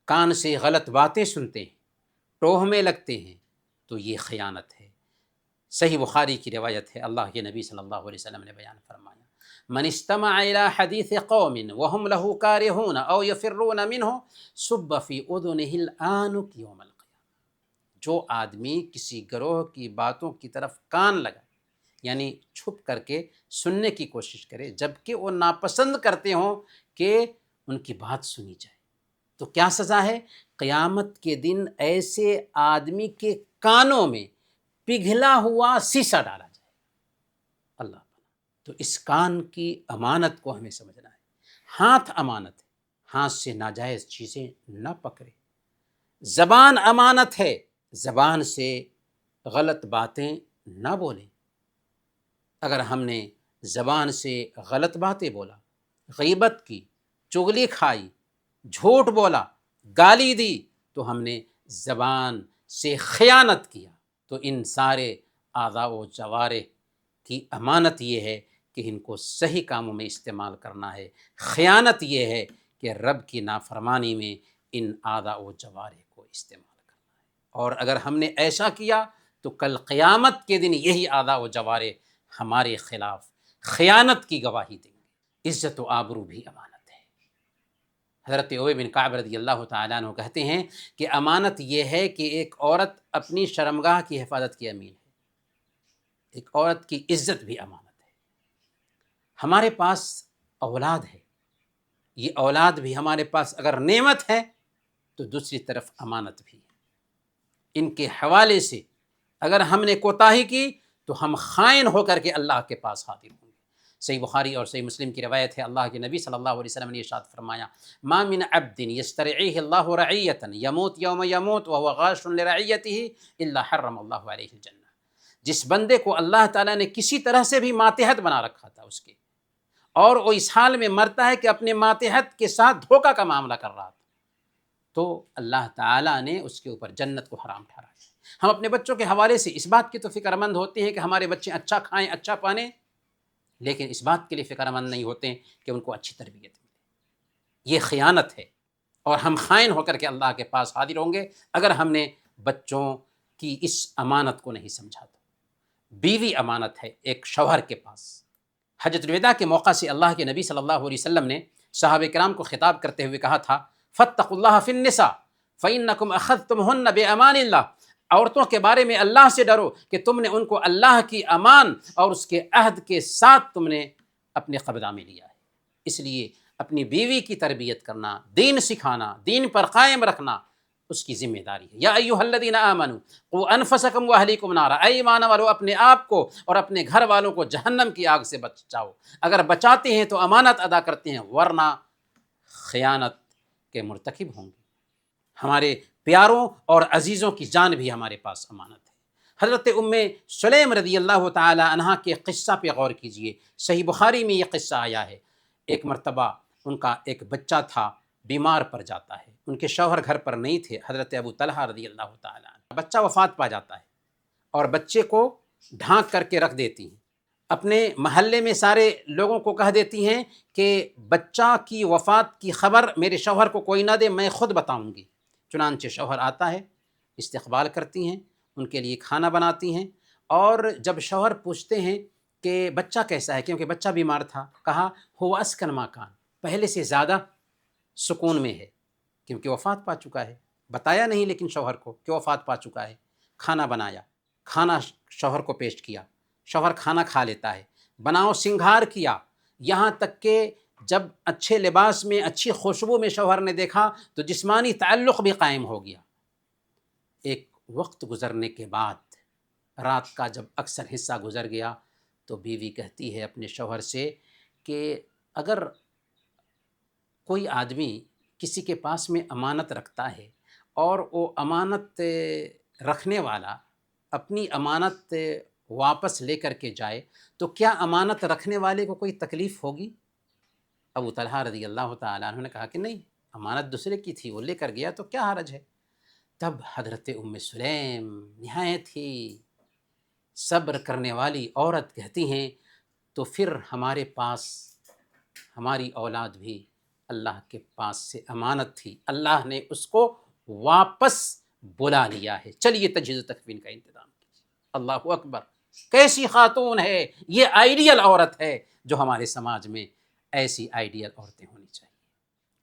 کان سے غلط باتیں سنتے ہیں، ٹوہ میں لگتے ہیں، تو یہ خیانت ہے۔ صحیح بخاری کی روایت ہے، اللہ کے نبی صلی اللہ علیہ وسلم نے بیان فرمایا من استمع الى حدیث قوم وهم له کارہون او یفرون منہ صب فی اذنہ الآنک یوم القیامہ، جو آدمی کسی گروہ کی باتوں کی طرف کان لگائے، یعنی چھپ کر کے سننے کی کوشش کرے جبکہ وہ ناپسند کرتے ہوں کہ ان کی بات سنی جائے، تو کیا سزا ہے؟ قیامت کے دن ایسے آدمی کے کانوں میں پگھلا ہوا سیسا ڈالا جائے۔ اللہ، تو اس کان کی امانت کو ہمیں سمجھنا ہے۔ ہاتھ امانت ہے، ہاتھ سے ناجائز چیزیں نہ پکڑے۔ زبان امانت ہے، زبان سے غلط باتیں نہ بولیں۔ اگر ہم نے زبان سے غلط باتیں بولا، غیبت کی، چغلی کھائی، جھوٹ بولا، گالی دی، تو ہم نے زبان سے خیانت کیا۔ تو ان سارے اعضاء و جوارح کی امانت یہ ہے کہ ان کو صحیح کاموں میں استعمال کرنا ہے۔ خیانت یہ ہے کہ رب کی نافرمانی میں ان اعضاء و جوارح کو استعمال کرنا ہے۔ اور اگر ہم نے ایسا کیا تو کل قیامت کے دن یہی اعضاء و جوارح ہمارے خلاف خیانت کی گواہی دیں گے۔ عزت و آبرو بھی امانت ہے۔ حضرت ابی بن کعب رضی اللہ تعالیٰ عنہ کہتے ہیں کہ امانت یہ ہے کہ ایک عورت اپنی شرمگاہ کی حفاظت کی امین ہے، ایک عورت کی عزت بھی امانت ہے۔ ہمارے پاس اولاد ہے، یہ اولاد بھی ہمارے پاس اگر نعمت ہے تو دوسری طرف امانت بھی ہے۔ ان کے حوالے سے اگر ہم نے کوتاہی کی تو ہم خائن ہو کر کے اللہ کے پاس حاضر ہوں گے۔ صحیح بخاری اور صحیح مسلم کی روایت ہے، اللہ کے نبی صلی اللہ علیہ وسلم نے ارشاد فرمایا ما من عبد یسترعیہ اللہ رعیۃ یموت یوم یموت وهو غاش لرعیتہ الا حرم اللہ علیہ الجنہ، جس بندے کو اللہ تعالیٰ نے کسی طرح سے بھی ماتحت بنا رکھا تھا اس کے، اور وہ اس حال میں مرتا ہے کہ اپنے ماتحت کے ساتھ دھوکہ کا معاملہ کر رہا تھا، تو اللہ تعالیٰ نے اس کے اوپر جنت کو حرام ٹھہرایا۔ ہم اپنے بچوں کے حوالے سے اس بات کی تو فکر مند ہوتے ہیں کہ ہمارے بچے اچھا کھائیں، اچھا پانیں، لیکن اس بات کے لیے فکر مند نہیں ہوتے کہ ان کو اچھی تربیت ملے۔ یہ خیانت ہے۔ اور ہم خائن ہو کر کے اللہ کے پاس حاضر ہوں گے اگر ہم نے بچوں کی اس امانت کو نہیں سمجھا تو۔ بیوی امانت ہے ایک شوہر کے پاس۔ حجۃ الوداع کے موقع سے اللہ کے نبی صلی اللہ علیہ وسلم نے صحابہ کرام کو خطاب کرتے ہوئے کہا تھا، فاتقوا اللہ فی النساء فإنکم اخذتمہن بأمان اللہ، عورتوں کے بارے میں اللہ سے ڈرو کہ تم نے ان کو اللہ کی امان اور اس کے عہد کے ساتھ تم نے اپنے قبضہ میں لیا ہے۔ اس لیے اپنی بیوی کی تربیت کرنا، دین سکھانا، دین پر قائم رکھنا اس کی ذمہ داری ہے۔ یا ایھا الذین آمنوا قوا انفسکم واہلیکم نارا، اے ایمان والو اپنے آپ کو اور اپنے گھر والوں کو جہنم کی آگ سے بچاؤ۔ اگر بچاتے ہیں تو امانت ادا کرتے ہیں، ورنہ خیانت کے مرتکب ہوں گے۔ ہمارے پیاروں اور عزیزوں کی جان بھی ہمارے پاس امانت ہے۔ حضرت ام سلیم رضی اللہ تعالی عنہا کے قصہ پہ غور کیجئے، صحیح بخاری میں یہ قصہ آیا ہے۔ ایک مرتبہ ان کا ایک بچہ تھا، بیمار پڑ جاتا ہے، ان کے شوہر گھر پر نہیں تھے، حضرت ابو طلحہ رضی اللہ تعالی عنہ، بچہ وفات پا جاتا ہے اور بچے کو ڈھانک کر کے رکھ دیتی ہیں، اپنے محلے میں سارے لوگوں کو کہہ دیتی ہیں کہ بچہ کی وفات کی خبر میرے شوہر کو کوئی نہ دے، میں خود بتاؤں گی۔ چنانچہ شوہر آتا ہے، استقبال کرتی ہیں، ان کے لیے کھانا بناتی ہیں، اور جب شوہر پوچھتے ہیں کہ بچہ کیسا ہے، کیونکہ بچہ بیمار تھا، کہا ہو اسکن ما کان، پہلے سے زیادہ سکون میں ہے، کیونکہ وفات پا چکا ہے۔ بتایا نہیں لیکن شوہر کو کہ وفات پا چکا ہے۔ کھانا بنایا، کھانا شوہر کو پیش کیا، شوہر کھانا کھا لیتا ہے، بناؤ سنگھار کیا، یہاں تک کہ جب اچھے لباس میں، اچھی خوشبو میں شوہر نے دیکھا تو جسمانی تعلق بھی قائم ہو گیا۔ ایک وقت گزرنے کے بعد، رات کا جب اکثر حصہ گزر گیا، تو بیوی کہتی ہے اپنے شوہر سے کہ اگر کوئی آدمی کسی کے پاس میں امانت رکھتا ہے اور وہ امانت رکھنے والا اپنی امانت واپس لے کر کے جائے تو کیا امانت رکھنے والے کو کوئی تکلیف ہوگی؟ ابو طلحہ رضی اللہ تعالیٰ عنہ نے کہا کہ نہیں، امانت دوسرے کی تھی، وہ لے کر گیا تو کیا حرج ہے۔ تب حضرت ام سلیم نہایت ہی صبر کرنے والی عورت کہتی ہیں تو پھر ہمارے پاس ہماری اولاد بھی اللہ کے پاس سے امانت تھی، اللہ نے اس کو واپس بلا لیا ہے، چلیے تجہیز و تکفین کا انتظام کیجیے۔ اللہ اکبر، کیسی خاتون ہے یہ، آئیڈیل عورت ہے جو ہمارے سماج میں ایسی آئیڈیل عورتیں ہونی چاہیے۔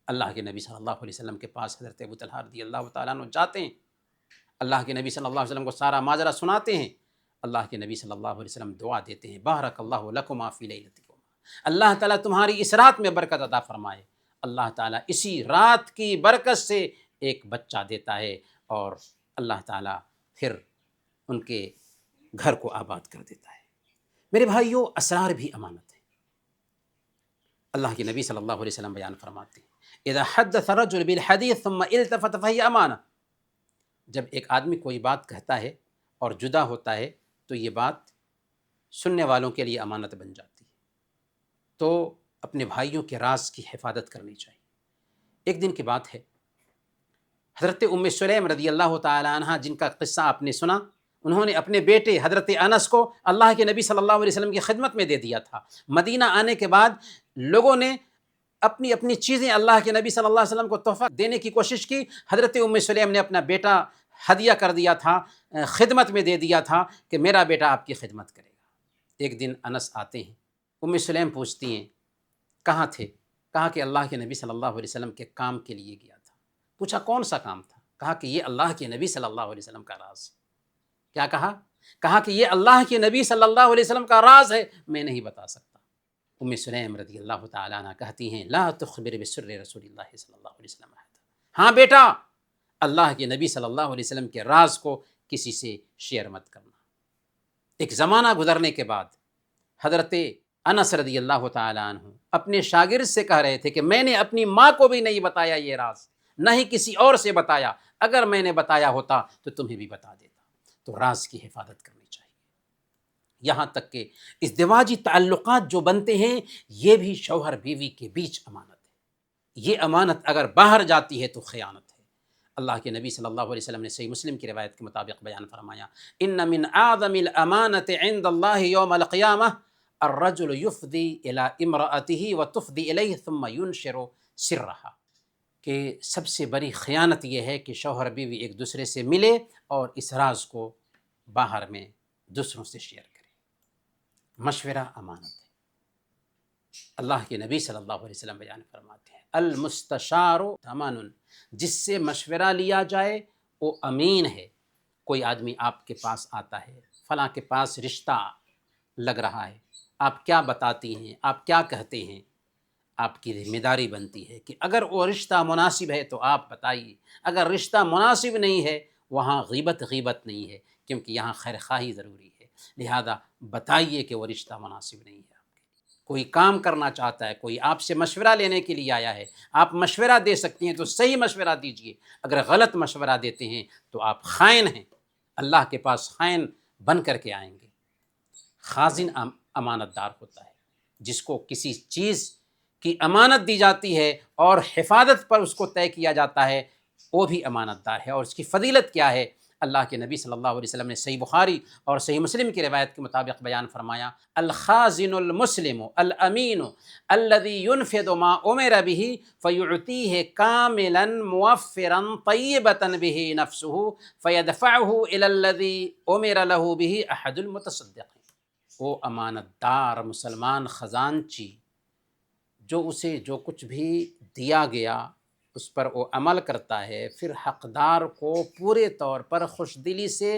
اللہ کے نبی صلی اللہ علیہ وسلم کے پاس حضرت ابو طلحہ رضی اللہ تعالیٰ عنہ جاتے ہیں، اللہ کے نبی صلی اللہ علیہ وسلم کو سارا ماجرا سناتے ہیں۔ اللہ کے نبی صلی اللہ علیہ وسلم دعا دیتے ہیں، بارک اللہ لکما فی لیلتکما، اللہ تعالیٰ تمہاری اس رات میں برکت عطا فرمائے۔ اللہ تعالیٰ اسی رات کی برکت سے ایک بچہ دیتا ہے اور اللہ تعالیٰ پھر ان کے گھر کو آباد کر دیتا ہے۔ میرے بھائیوں، اسرار بھی امانت ہے۔ اللہ کے نبی صلی اللہ علیہ وسلم بیان فرماتے ہیں، اذا حدث الرجل بالحدیث ثم التفت فہی امانہ، جب ایک آدمی کوئی بات کہتا ہے اور جدا ہوتا ہے تو یہ بات سننے والوں کے لیے امانت بن جاتی ہے۔ تو اپنے بھائیوں کے راز کی حفاظت کرنی چاہیے۔ ایک دن کی بات ہے، حضرت ام سلیم رضی اللہ تعالی عنہ جن کا قصہ آپ نے سنا، انہوں نے اپنے بیٹے حضرت انس کو اللہ کے نبی صلی اللہ علیہ وسلم کی خدمت میں دے دیا تھا۔ مدینہ آنے کے بعد لوگوں نے اپنی اپنی چیزیں اللہ کے نبی صلی اللہ علیہ وسلم کو تحفہ دینے کی کوشش کی، حضرت ام سلیم نے اپنا بیٹا ہدیہ کر دیا تھا، خدمت میں دے دیا تھا کہ میرا بیٹا آپ کی خدمت کرے گا۔ ایک دن انس آتے ہیں، ام سلیم پوچھتی ہیں کہاں تھے؟ کہا کہ اللہ کے نبی صلی اللہ علیہ وسلم کے کام کے لیے گیا تھا۔ پوچھا کون سا کام تھا؟ کہا کہ یہ اللہ کے نبی صلی اللہ علیہ وسلم کا راز ہے۔ کیا کہا؟ کہا کہ یہ اللہ کے نبی صلی اللہ علیہ وسلم کا راز ہے، میں نہیں بتا سکتا۔ ام سلیم رضی اللہ تعالیٰ عنہ کہتی ہیں لا تخبر بسر رسول اللہ صلی اللہ علیہ وسلم، ہاں بیٹا، اللہ کے نبی صلی اللہ علیہ وسلم کے راز کو کسی سے شیئر مت کرنا۔ ایک زمانہ گزرنے کے بعد حضرت انس رضی اللہ تعالیٰ عنہ اپنے شاگرد سے کہہ رہے تھے کہ میں نے اپنی ماں کو بھی نہیں بتایا یہ راز، نہ ہی کسی اور سے بتایا، اگر میں نے بتایا ہوتا تو تمہیں بھی بتا دیتا۔ تو راز کی حفاظت کرنی چاہیے۔ یہاں تک کہ ازدواجی تعلقات جو بنتے ہیں یہ بھی شوہر بیوی کے بیچ امانت ہے، یہ امانت اگر باہر جاتی ہے تو خیانت ہے۔ اللہ کے نبی صلی اللہ علیہ وسلم نے صحیح مسلم کی روایت کے مطابق بیان فرمایا، ان من اعظم الامانۃ عند اللہ یوم القیامہ الرجل یفضی الی امرأته وتفضی الیہ ثم ینشر سرها، کہ سب سے بڑی خیانت یہ ہے کہ شوہر بیوی ایک دوسرے سے ملے اور اس راز کو باہر میں دوسروں سے شیئر کرے۔ مشورہ امانت ہے۔ اللہ کے نبی صلی اللہ علیہ وسلم بیان فرماتے ہیں المستشار امان، جس سے مشورہ لیا جائے وہ امین ہے۔ کوئی آدمی آپ کے پاس آتا ہے، فلاں کے پاس رشتہ لگ رہا ہے، آپ کیا بتاتی ہیں، آپ کیا کہتے ہیں؟ آپ کی ذمہ داری بنتی ہے کہ اگر وہ رشتہ مناسب ہے تو آپ بتائیے، اگر رشتہ مناسب نہیں ہے وہاں غیبت نہیں ہے، کیونکہ یہاں خیر خواہی ضروری ہے، لہذا بتائیے کہ وہ رشتہ مناسب نہیں ہے۔ کوئی کام کرنا چاہتا ہے، کوئی آپ سے مشورہ لینے کے لیے آیا ہے، آپ مشورہ دے سکتی ہیں تو صحیح مشورہ دیجئے، اگر غلط مشورہ دیتے ہیں تو آپ خائن ہیں، اللہ کے پاس خائن بن کر کے آئیں گے۔ خازن امانت دار ہوتا ہے، جس کو کسی چیز کی امانت دی جاتی ہے اور حفاظت پر اس کو طے کیا جاتا ہے، وہ بھی امانت دار ہے۔ اور اس کی فضیلت کیا ہے؟ اللہ کے نبی صلی اللہ علیہ وسلم نے صحیح بخاری اور صحیح مسلم کی روایت کے مطابق بیان فرمایا الخازن المسلم الامین الذي ينفذ ما امر به فيعطيه كاملا موفرا طيبة به نفسه فيدفعه الى الذي امر له به احد المتصدقين۔ وہ امانت دار مسلمان خزانچی جو اسے جو کچھ بھی دیا گیا اس پر وہ عمل کرتا ہے، پھر حقدار کو پورے طور پر خوش دلی سے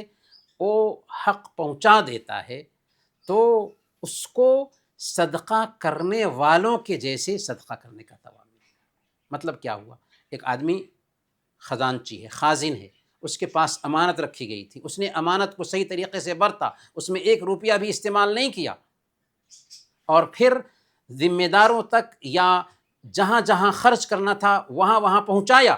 وہ حق پہنچا دیتا ہے، تو اس کو صدقہ کرنے والوں کے جیسے صدقہ کرنے کا ثواب ملے گا۔ مطلب کیا ہوا؟ ایک آدمی خزانچی ہے، خازن ہے، اس کے پاس امانت رکھی گئی تھی، اس نے امانت کو صحیح طریقے سے برتا، اس میں ایک روپیہ بھی استعمال نہیں کیا، اور پھر ذمہ داروں تک یا جہاں جہاں خرچ کرنا تھا وہاں وہاں پہنچایا،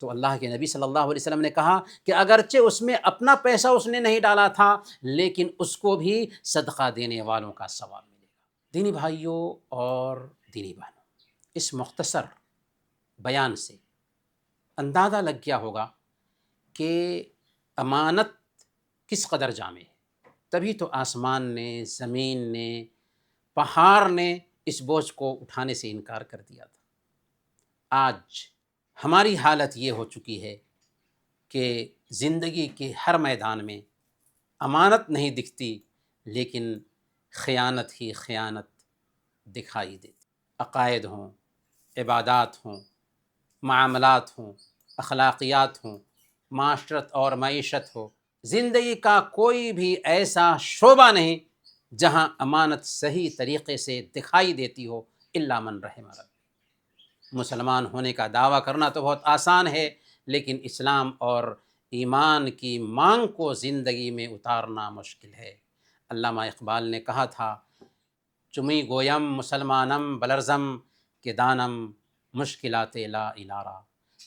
تو اللہ کے نبی صلی اللہ علیہ وسلم نے کہا کہ اگرچہ اس میں اپنا پیسہ اس نے نہیں ڈالا تھا لیکن اس کو بھی صدقہ دینے والوں کا ثواب ملے گا۔ دینی بھائیوں اور دینی بہنوں، اس مختصر بیان سے اندازہ لگ گیا ہوگا کہ امانت کس قدر جامع ہے، تبھی تو آسمان نے، زمین نے، پہاڑ نے اس بوجھ کو اٹھانے سے انکار کر دیا تھا۔ آج ہماری حالت یہ ہو چکی ہے کہ زندگی کے ہر میدان میں امانت نہیں دکھتی لیکن خیانت ہی خیانت دکھائی دیتی۔ عقائد ہوں، عبادات ہوں، معاملات ہوں، اخلاقیات ہوں، معاشرت اور معیشت ہو، زندگی کا کوئی بھی ایسا شعبہ نہیں جہاں امانت صحیح طریقے سے دکھائی دیتی ہو الا من رحم ربی۔ مسلمان ہونے کا دعویٰ کرنا تو بہت آسان ہے، لیکن اسلام اور ایمان کی مانگ کو زندگی میں اتارنا مشکل ہے۔ علامہ اقبال نے کہا تھا چمی گویم مسلمانم بلرزم کہ دانم مشکلات لا الارا۔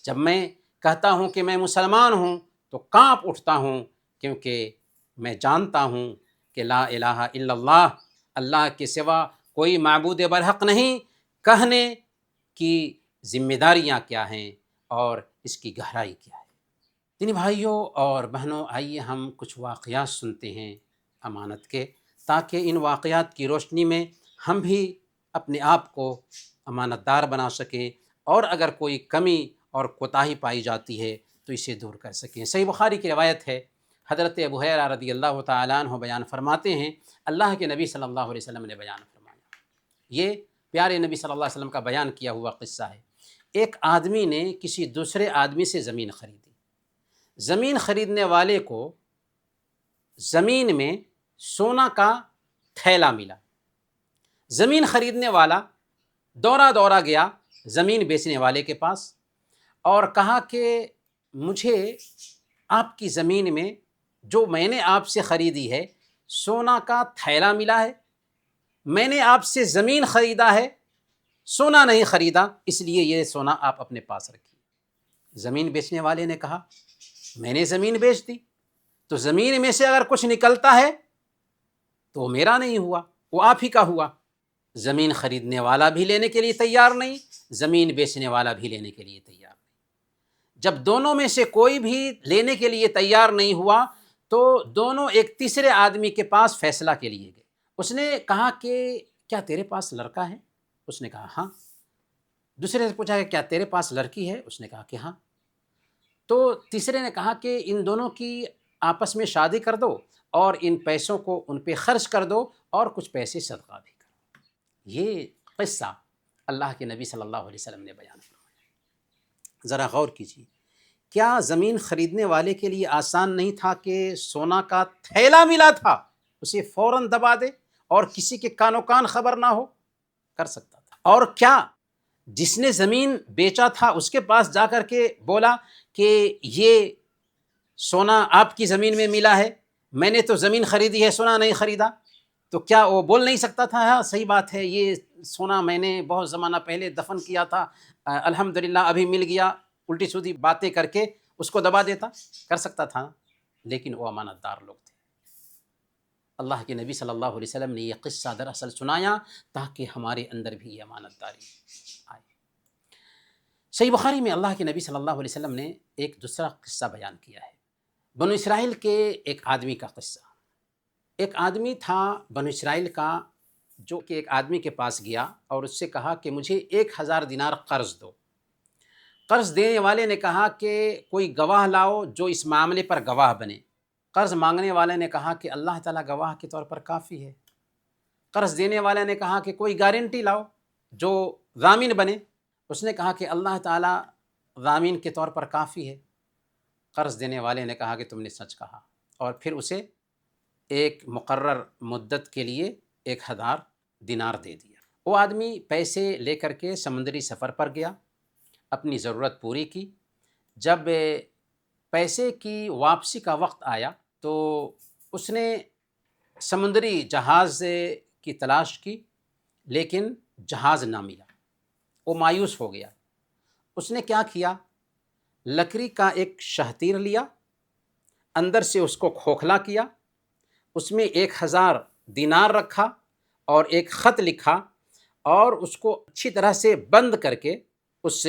جب میں کہتا ہوں کہ میں مسلمان ہوں تو کانپ اٹھتا ہوں، کیونکہ میں جانتا ہوں کہ لا الہ الا اللہ، اللہ کے سوا کوئی معبود برحق نہیں، کہنے کی ذمہ داریاں کیا ہیں اور اس کی گہرائی کیا ہے۔ دینی بھائیوں اور بہنوں، آئیے ہم کچھ واقعات سنتے ہیں امانت کے، تاکہ ان واقعات کی روشنی میں ہم بھی اپنے آپ کو امانت دار بنا سکیں، اور اگر کوئی کمی اور کوتاہی پائی جاتی ہے تو اسے دور کر سکیں۔ صحیح بخاری کی روایت ہے، حضرت ابو ہریرہ رضی اللہ تعالیٰ عنہ بیان فرماتے ہیں اللہ کے نبی صلی اللہ علیہ وسلم نے بیان فرمایا، یہ پیارے نبی صلی اللہ علیہ وسلم کا بیان کیا ہوا قصہ ہے۔ ایک آدمی نے کسی دوسرے آدمی سے زمین خریدی، زمین خریدنے والے کو زمین میں سونا کا تھیلا ملا، زمین خریدنے والا دورہ گیا زمین بیچنے والے کے پاس اور کہا کہ مجھے آپ کی زمین میں جو میں نے آپ سے خریدی ہے سونا کا تھیلا ملا ہے، میں نے آپ سے زمین خریدا ہے، سونا نہیں خریدا، اس لیے یہ سونا آپ اپنے پاس رکھیے۔ زمین بیچنے والے نے کہا میں نے زمین بیچ دی تو زمین میں سے اگر کچھ نکلتا ہے تو وہ میرا نہیں ہوا، وہ آپ ہی کا ہوا۔ زمین خریدنے والا بھی لینے کے لیے تیار نہیں، زمین بیچنے والا بھی لینے کے لیے تیار نہیں۔ جب دونوں میں سے کوئی بھی لینے کے لیے تیار نہیں ہوا تو دونوں ایک تیسرے آدمی کے پاس فیصلہ کے لیے گئے۔ اس نے کہا کہ کیا تیرے پاس لڑکا ہے؟ اس نے کہا ہاں۔ دوسرے سے پوچھا کہ کیا تیرے پاس لڑکی ہے؟ اس نے کہا کہ ہاں۔ تو تیسرے نے کہا کہ ان دونوں کی آپس میں شادی کر دو اور ان پیسوں کو ان پہ خرچ کر دو اور کچھ پیسے صدقہ بھی کرو۔ یہ قصہ اللہ کے نبی صلی اللہ علیہ وسلم نے بیان فرمایا۔ ذرا غور کیجیے، کیا زمین خریدنے والے کے لیے آسان نہیں تھا کہ سونا کا تھیلا ملا تھا اسے فوراً دبا دے اور کسی کے کان و کان خبر نہ ہو؟ کر سکتا تھا۔ اور کیا جس نے زمین بیچا تھا اس کے پاس جا کر کے بولا کہ یہ سونا آپ کی زمین میں ملا ہے، میں نے تو زمین خریدی ہے، سونا نہیں خریدا؟ تو کیا وہ بول نہیں سکتا تھا ہاں صحیح بات ہے، یہ سونا میں نے بہت زمانہ پہلے دفن کیا تھا، الحمدللہ ابھی مل گیا، الٹی سیدھی باتیں کر کے اس کو دبا دیتا؟ کر سکتا تھا، لیکن وہ امانت دار لوگ تھے۔ اللہ کے نبی صلی اللہ علیہ وسلم نے یہ قصہ دراصل سنایا تاکہ ہمارے اندر بھی یہ امانت داری آئے۔ صحیح بخاری میں اللہ کے نبی صلی اللہ علیہ وسلم نے ایک دوسرا قصہ بیان کیا ہے، بنو اسرائیل کے ایک آدمی کا قصہ۔ ایک آدمی تھا بنو اسرائیل کا جو کہ ایک آدمی کے پاس گیا اور اس سے کہا کہ مجھے 1000 دینار قرض دو۔ قرض دینے والے نے کہا کہ کوئی گواہ لاؤ جو اس معاملے پر گواہ بنے۔ قرض مانگنے والے نے کہا کہ اللہ تعالیٰ گواہ کے طور پر کافی ہے۔ قرض دینے والے نے کہا کہ کوئی گارنٹی لاؤ جو ضامن بنے۔ اس نے کہا کہ اللہ تعالیٰ ضامن کے طور پر کافی ہے۔ قرض دینے والے نے کہا کہ تم نے سچ کہا، اور پھر اسے ایک مقرر مدت کے لیے 1000 دینار دے دیا۔ وہ آدمی پیسے لے کر کے سمندری سفر پر گیا، اپنی ضرورت پوری کی۔ جب پیسے کی واپسی کا وقت آیا تو اس نے سمندری جہاز کی تلاش کی، لیکن جہاز نہ ملا۔ وہ مایوس ہو گیا۔ اس نے کیا کیا؟ لکڑی کا ایک شہتیر لیا، اندر سے اس کو کھوکھلا کیا، اس میں 1000 دینار رکھا اور ایک خط لکھا اور اس کو اچھی طرح سے بند کر کے اس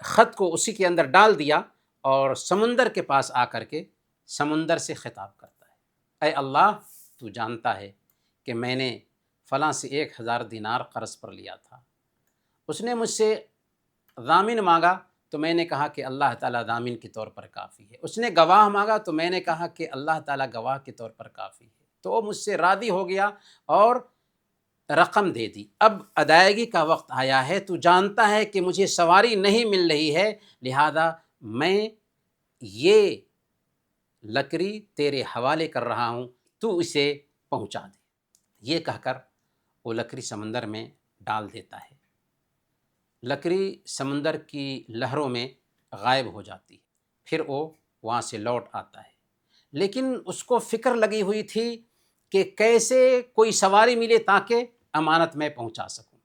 خط کو اسی کے اندر ڈال دیا اور سمندر کے پاس آ کر کے سمندر سے خطاب کرتا ہے، اے اللہ تو جانتا ہے کہ میں نے فلاں سے 1000 دینار قرض پر لیا تھا، اس نے مجھ سے ضامن مانگا تو میں نے کہا کہ اللہ تعالیٰ ضامن کے طور پر کافی ہے، اس نے گواہ مانگا تو میں نے کہا کہ اللہ تعالیٰ گواہ کے طور پر کافی ہے، تو وہ مجھ سے راضی ہو گیا اور رقم دے دی۔ اب ادائیگی کا وقت آیا ہے، تو جانتا ہے کہ مجھے سواری نہیں مل رہی ہے، لہذا میں یہ لکڑی تیرے حوالے کر رہا ہوں، تو اسے پہنچا دے۔ یہ کہہ کر وہ لکڑی سمندر میں ڈال دیتا ہے۔ لکڑی سمندر کی لہروں میں غائب ہو جاتی ہے، پھر وہ وہاں سے لوٹ آتا ہے، لیکن اس کو فکر لگی ہوئی تھی کہ کیسے کوئی سواری ملے تاکہ امانت میں پہنچا سکوں۔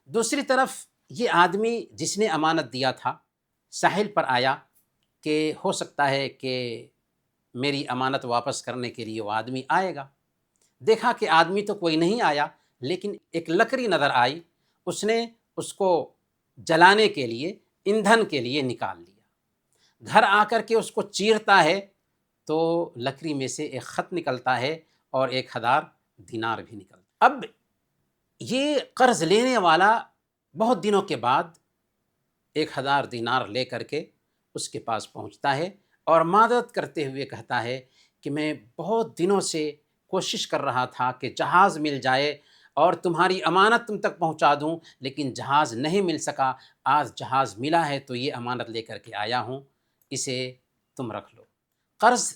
دوسری طرف یہ آدمی جس نے امانت دیا تھا ساحل پر آیا کہ ہو سکتا ہے کہ میری امانت واپس کرنے کے لیے وہ آدمی آئے گا۔ دیکھا کہ آدمی تو کوئی نہیں آیا، لیکن ایک لکڑی نظر آئی، اس نے اس کو جلانے کے لیے، ایندھن کے لیے نکال لیا۔ گھر آ کر کے اس کو چیرتا ہے تو لکڑی میں سے ایک خط نکلتا ہے اور 1000 دینار بھی نکلتا ہے۔ اب یہ قرض لینے والا بہت دنوں کے بعد 1000 دینار لے کر کے اس کے پاس پہنچتا ہے اور معذرت کرتے ہوئے کہتا ہے کہ میں بہت دنوں سے کوشش کر رہا تھا کہ جہاز مل جائے اور تمہاری امانت تم تک پہنچا دوں، لیکن جہاز نہیں مل سکا۔ آج جہاز ملا ہے تو یہ امانت لے کر کے آیا ہوں، اسے تم رکھ لو۔ قرض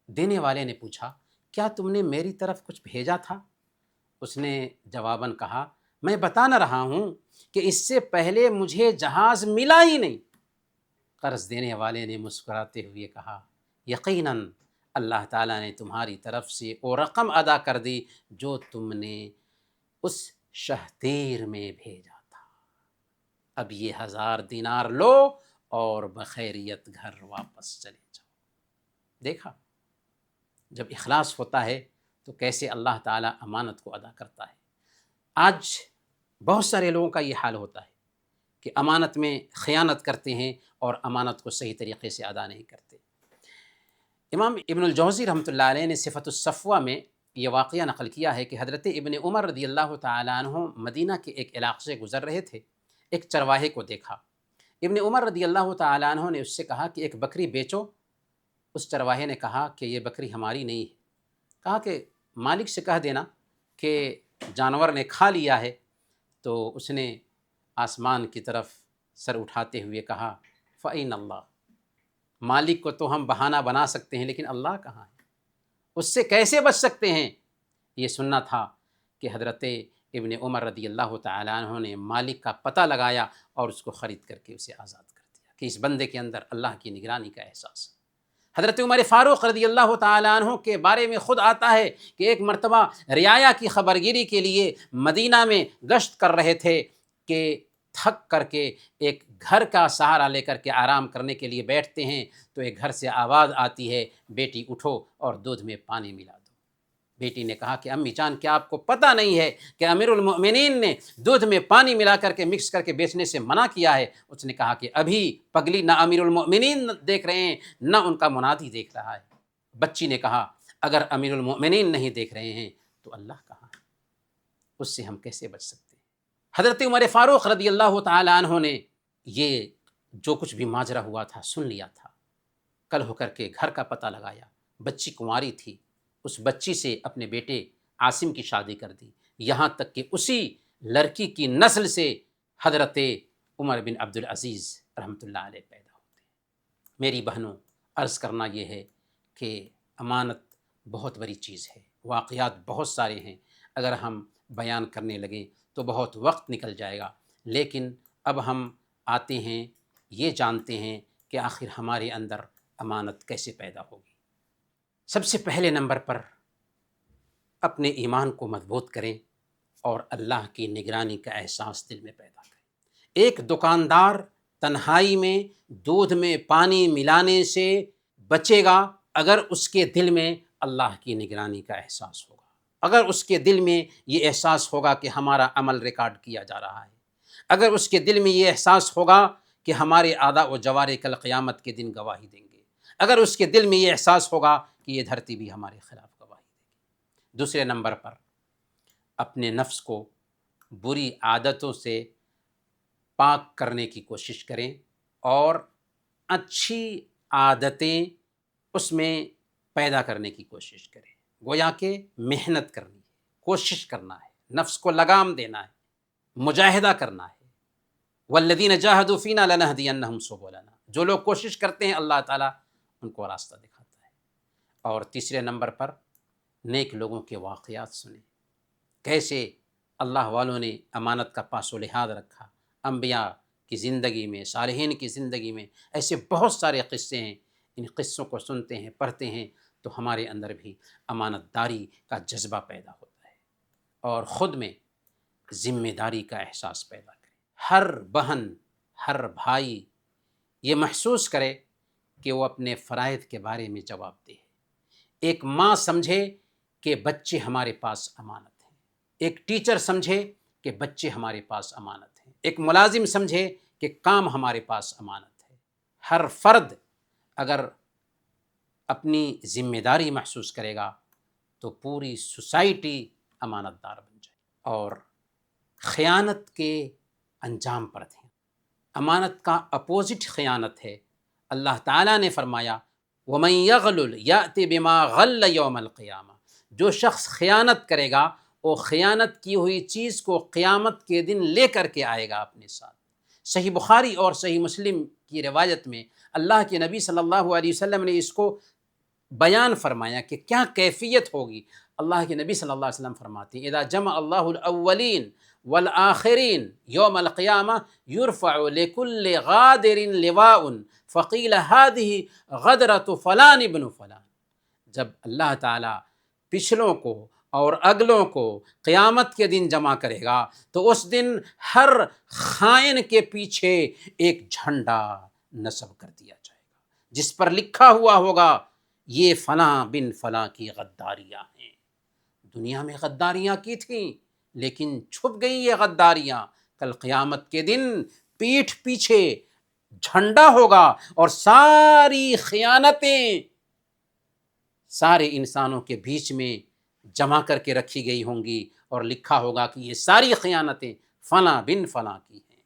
دینے والے نے پوچھا کیا تم نے میری طرف کچھ بھیجا تھا؟ اس نے جواباً کہا میں بتا نہ رہا ہوں کہ اس سے پہلے مجھے جہاز ملا ہی نہیں۔ قرض دینے والے نے مسکراتے ہوئے کہا یقیناً اللہ تعالیٰ نے تمہاری طرف سے وہ رقم ادا کر دی جو تم نے اس شہتیر میں بھیجا تھا۔ اب یہ 1000 دینار لو اور بخیریت گھر واپس چلے جاؤ۔ دیکھا جب اخلاص ہوتا ہے تو کیسے اللہ تعالیٰ امانت کو ادا کرتا ہے۔ آج بہت سارے لوگوں کا یہ حال ہوتا ہے کہ امانت میں خیانت کرتے ہیں اور امانت کو صحیح طریقے سے ادا نہیں کرتے۔ امام ابن الجوزی رحمۃ اللہ علیہ نے صفت الصفوہ میں یہ واقعہ نقل کیا ہے کہ حضرت ابن عمر رضی اللہ تعالیٰ عنہ مدینہ کے ایک علاقے سے گزر رہے تھے۔ ایک چرواہے کو دیکھا۔ ابن عمر رضی اللہ تعالیٰ عنہ نے اس سے کہا کہ ایک بکری بیچو۔ اس چرواہے نے کہا کہ یہ بکری ہماری نہیں ہے۔ کہا کہ مالک سے کہہ دینا کہ جانور نے کھا لیا ہے۔ تو اس نے آسمان کی طرف سر اٹھاتے ہوئے کہا فَإِنَّ اللَّهَ، مالک کو تو ہم بہانہ بنا سکتے ہیں لیکن اللہ کہاں ہے، اس سے کیسے بچ سکتے ہیں؟ یہ سننا تھا کہ حضرت ابن عمر رضی اللہ تعالیٰ عنہ نے مالک کا پتہ لگایا اور اس کو خرید کر کے اسے آزاد کر دیا کہ اس بندے کے اندر اللہ کی نگرانی کا احساس ہے۔ حضرت عمر فاروق رضی اللہ تعالیٰ عنہ کے بارے میں خود آتا ہے کہ ایک مرتبہ رعایا کی خبرگیری کے لیے مدینہ میں گشت کر رہے تھے کہ تھک کر کے ایک گھر کا سہارا لے کر کے آرام کرنے کے لیے بیٹھتے ہیں تو ایک گھر سے آواز آتی ہے بیٹی اٹھو اور دودھ میں پانی ملا دو۔ بیٹی نے کہا کہ امی جان کیا آپ کو پتہ نہیں ہے کہ امیر المؤمنین نے دودھ میں پانی ملا کر کے مکس کر کے بیچنے سے منع کیا ہے؟ اس نے کہا کہ ابھی پگلی نہ امیر المؤمنین دیکھ رہے ہیں نہ ان کا منادی دیکھ رہا ہے۔ بچی نے کہا اگر امیر المؤمنین نہیں دیکھ رہے ہیں تو اللہ کہاں ہے، اس سے ہم کیسے بچ سکتے ہیں؟ حضرت عمر فاروق رضی اللہ تعالی عنہ نے یہ جو کچھ بھی ماجرا ہوا تھا سن لیا تھا، کل ہو کر کے گھر کا پتہ لگایا، بچی کنواری تھی، اس بچی سے اپنے بیٹے عاصم کی شادی کر دی، یہاں تک کہ اسی لڑکی کی نسل سے حضرت عمر بن عبدالعزیز رحمۃ اللہ علیہ پیدا ہوتے ہیں۔ میری بہنوں، عرض کرنا یہ ہے کہ امانت بہت بڑی چیز ہے، واقعات بہت سارے ہیں، اگر ہم بیان کرنے لگیں تو بہت وقت نکل جائے گا، لیکن اب ہم آتے ہیں یہ جانتے ہیں کہ آخر ہمارے اندر امانت کیسے پیدا ہوگی۔ سب سے پہلے نمبر پر اپنے ایمان کو مضبوط کریں اور اللہ کی نگرانی کا احساس دل میں پیدا کریں۔ ایک دکاندار تنہائی میں دودھ میں پانی ملانے سے بچے گا اگر اس کے دل میں اللہ کی نگرانی کا احساس ہوگا، اگر اس کے دل میں یہ احساس ہوگا کہ ہمارا عمل ریکارڈ کیا جا رہا ہے، اگر اس کے دل میں یہ احساس ہوگا کہ ہمارے اعضاء و جوارح کل قیامت کے دن گواہی دیں گے، اگر اس کے دل میں یہ احساس ہوگا کہ یہ دھرتی بھی ہمارے خلاف گواہی دے گی۔ دوسرے نمبر پر اپنے نفس کو بری عادتوں سے پاک کرنے کی کوشش کریں اور اچھی عادتیں اس میں پیدا کرنے کی کوشش کریں۔ گویا کہ محنت کرنی ہے، کوشش کرنا ہے، نفس کو لگام دینا ہے، مجاہدہ کرنا ہے۔ والذین جاہدوا فینا لنہدینہم سبلنا، جو لوگ کوشش کرتے ہیں اللہ تعالیٰ ان کو راستہ دکھاتا ہے۔ اور تیسرے نمبر پر نیک لوگوں کے واقعات سنیں، کیسے اللہ والوں نے امانت کا پاس و لحاظ رکھا۔ انبیاء کی زندگی میں، صالحین کی زندگی میں ایسے بہت سارے قصے ہیں، ان قصوں کو سنتے ہیں، پڑھتے ہیں تو ہمارے اندر بھی امانت داری کا جذبہ پیدا ہوتا ہے اور خود میں ذمہ داری کا احساس پیدا کرے۔ ہر بہن، ہر بھائی یہ محسوس کرے کہ وہ اپنے فرائض کے بارے میں جواب دہ ہے۔ ایک ماں سمجھے کہ بچے ہمارے پاس امانت ہیں، ایک ٹیچر سمجھے کہ بچے ہمارے پاس امانت ہیں، ایک ملازم سمجھے کہ کام ہمارے پاس امانت ہے۔ ہر فرد اگر اپنی ذمہ داری محسوس کرے گا تو پوری سوسائٹی امانت دار بن جائے اور خیانت کے انجام پر تھے۔ امانت کا اپوزٹ خیانت ہے۔ اللہ تعالیٰ نے فرمایا وَمَن يَغْلُلْ يَأْتِ بِمَا غَلَّ يَوْمَ الْقِيَامَةِ، جو شخص خیانت کرے گا وہ خیانت کی ہوئی چیز کو قیامت کے دن لے کر کے آئے گا اپنے ساتھ۔ صحیح بخاری اور صحیح مسلم کی روایت میں اللہ کے نبی صلی اللہ علیہ وسلم نے اس کو بیان فرمایا کہ کیا کیفیت ہوگی۔ اللہ کے نبی صلی اللہ علیہ وسلم فرماتے ہیں اذا جمع اللہ الاولین والآخرین یوم القیامہ یرفع لکل غادر لواء فقیل هذه غدرۃ فلان ابن فلان، جب اللہ تعالیٰ پچھلوں کو اور اگلوں کو قیامت کے دن جمع کرے گا تو اس دن ہر خائن کے پیچھے ایک جھنڈا نصب کر دیا جائے گا جس پر لکھا ہوا ہوگا یہ فلاں بن فلاں کی غداریاں ہیں۔ دنیا میں غداریاں کی تھیں لیکن چھپ گئی یہ غداریاں، کل قیامت کے دن پیٹھ پیچھے جھنڈا ہوگا اور ساری خیانتیں سارے انسانوں کے بیچ میں جمع کر کے رکھی گئی ہوں گی اور لکھا ہوگا کہ یہ ساری خیانتیں فلاں بن فلاں کی ہیں۔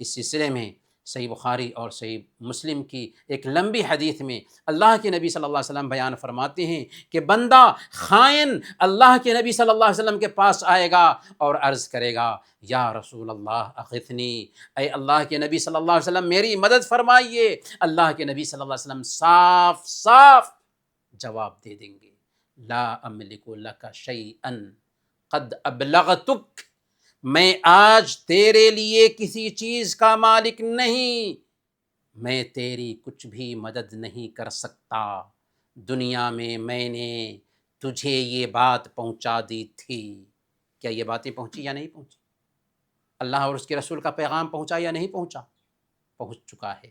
اس سلسلے میں صحیح بخاری اور صحیح مسلم کی ایک لمبی حدیث میں اللہ کے نبی صلی اللہ علیہ وسلم بیان فرماتے ہیں کہ بندہ خائن اللہ کے نبی صلی اللہ علیہ وسلم کے پاس آئے گا اور عرض کرے گا یا رسول اللہ اغثنی، اے اللہ کے نبی صلی اللہ علیہ وسلم میری مدد فرمائیے۔ اللہ کے نبی صلی اللہ علیہ وسلم صاف صاف جواب دے دیں گے، لا املک لک شیئا قد ابلغتک، میں آج تیرے لیے کسی چیز کا مالک نہیں، میں تیری کچھ بھی مدد نہیں کر سکتا، دنیا میں نے تجھے یہ بات پہنچا دی تھی۔ کیا یہ باتیں پہنچی یا نہیں پہنچی؟ اللہ اور اس کے رسول کا پیغام پہنچا یا نہیں پہنچا؟ پہنچ چکا ہے۔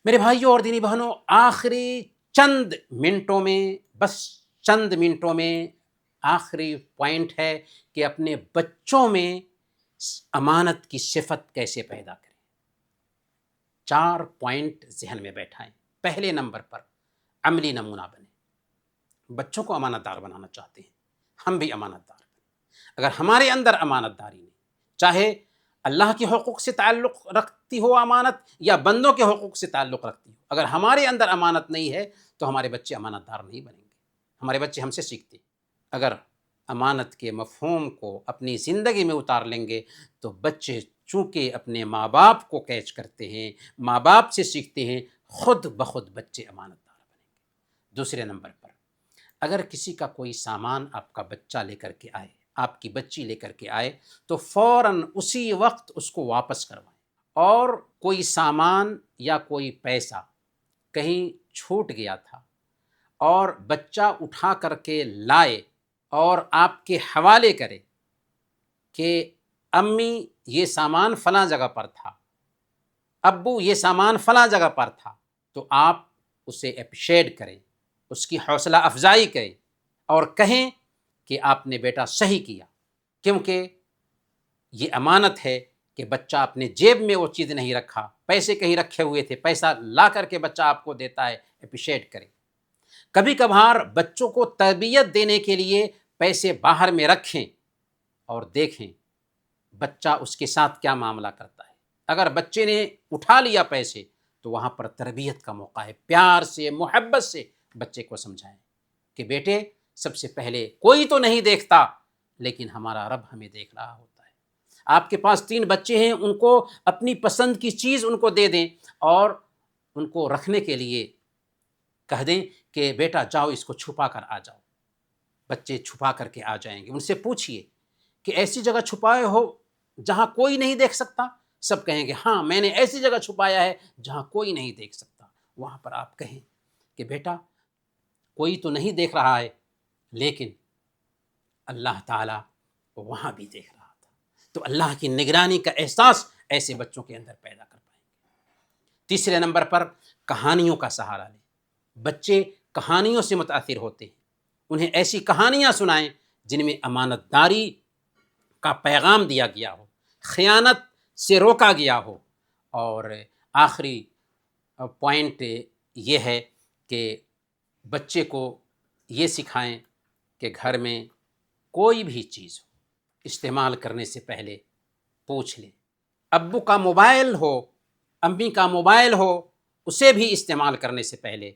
میرے بھائیوں اور دینی بہنوں، آخری چند منٹوں میں، بس چند منٹوں میں آخری پوائنٹ ہے کہ اپنے بچوں میں امانت کی صفت کیسے پیدا کریں۔ 4 پوائنٹ ذہن میں بیٹھائیں۔ پہلے نمبر پر عملی نمونہ بنیں۔ بچوں کو امانت دار بنانا چاہتے ہیں، ہم بھی امانت دار بنیں۔ اگر ہمارے اندر امانت داری نہیں، چاہے اللہ کے حقوق سے تعلق رکھتی ہو امانت یا بندوں کے حقوق سے تعلق رکھتی ہو، اگر ہمارے اندر امانت نہیں ہے تو ہمارے بچے امانت دار نہیں بنیں گے۔ ہمارے بچے ہم سے سیکھتے ہیں۔ اگر امانت کے مفہوم کو اپنی زندگی میں اتار لیں گے تو بچے چونکہ اپنے ماں باپ کو کیچ کرتے ہیں، ماں باپ سے سیکھتے ہیں، خود بخود بچے امانت دار بنیں گے۔ دوسرے نمبر پر، اگر کسی کا کوئی سامان آپ کا بچہ لے کر کے آئے، آپ کی بچی لے کر کے آئے، تو فوراً اسی وقت اس کو واپس کروائیں۔ اور کوئی سامان یا کوئی پیسہ کہیں چھوٹ گیا تھا اور بچہ اٹھا کر کے لائے اور آپ کے حوالے کرے کہ امی یہ سامان فلاں جگہ پر تھا، ابو یہ سامان فلاں جگہ پر تھا، تو آپ اسے اپریشیٹ کریں، اس کی حوصلہ افزائی کریں اور کہیں کہ آپ نے بیٹا صحیح کیا، کیونکہ یہ امانت ہے کہ بچہ اپنے جیب میں وہ چیز نہیں رکھا، پیسے کہیں رکھے ہوئے تھے، پیسہ لا کر کے بچہ آپ کو دیتا ہے، اپریشیٹ کریں۔ کبھی کبھار بچوں کو تربیت دینے کے لیے پیسے باہر میں رکھیں اور دیکھیں بچہ اس کے ساتھ کیا معاملہ کرتا ہے۔ اگر بچے نے اٹھا لیا پیسے تو وہاں پر تربیت کا موقع ہے، پیار سے محبت سے بچے کو سمجھائیں کہ بیٹے سب سے پہلے کوئی تو نہیں دیکھتا لیکن ہمارا رب ہمیں دیکھ رہا ہوتا ہے۔ آپ کے پاس 3 بچے ہیں، ان کو اپنی پسند کی چیز ان کو دے دیں اور ان کو رکھنے کے لیے کہہ دیں کہ بیٹا جاؤ اس کو چھپا کر آ جاؤ۔ بچے چھپا کر کے آ جائیں گے۔ ان سے پوچھئے کہ ایسی جگہ چھپائے ہو جہاں کوئی نہیں دیکھ سکتا؟ سب کہیں گے ہاں میں نے ایسی جگہ چھپایا ہے جہاں کوئی نہیں دیکھ سکتا۔ وہاں پر آپ کہیں کہ بیٹا کوئی تو نہیں دیکھ رہا ہے لیکن اللہ تعالیٰ وہاں بھی دیکھ رہا تھا۔ تو اللہ کی نگرانی کا احساس ایسے بچوں کے اندر پیدا کر پائیں گے۔ تیسرے نمبر پر کہانیوں کا سہارا لیں۔ بچے کہانیوں سے متاثر ہوتے ہیں، انہیں ایسی کہانیاں سنائیں جن میں امانت داری کا پیغام دیا گیا ہو، خیانت سے روکا گیا ہو۔ اور آخری پوائنٹ یہ ہے کہ بچے کو یہ سکھائیں کہ گھر میں کوئی بھی چیز ہو استعمال کرنے سے پہلے پوچھ لیں۔ ابو کا موبائل ہو، امی کا موبائل ہو، اسے بھی استعمال کرنے سے پہلے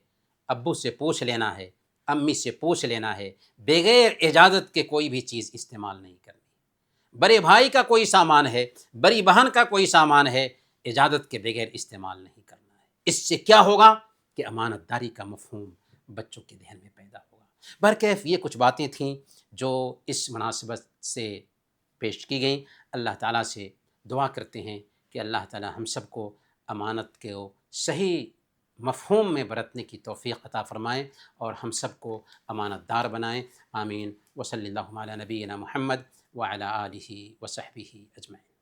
ابو سے پوچھ لینا ہے، امی سے پوچھ لینا ہے، بغیر اجازت کے کوئی بھی چیز استعمال نہیں کرنی۔ بڑے بھائی کا کوئی سامان ہے، بڑی بہن کا کوئی سامان ہے، اجازت کے بغیر استعمال نہیں کرنا ہے۔ اس سے کیا ہوگا کہ امانت داری کا مفہوم بچوں کے ذہن میں پیدا ہوگا۔ برکیف یہ کچھ باتیں تھیں جو اس مناسبت سے پیش کی گئیں۔ اللہ تعالیٰ سے دعا کرتے ہیں کہ اللہ تعالیٰ ہم سب کو امانت کے صحیح مفہوم میں برتنے کی توفیق عطا فرمائیں اور ہم سب کو امانت دار بنائیں۔ آمین۔ وصلی اللہ علی نبینا محمد وعلی آلہ وصحبہ اجمعین۔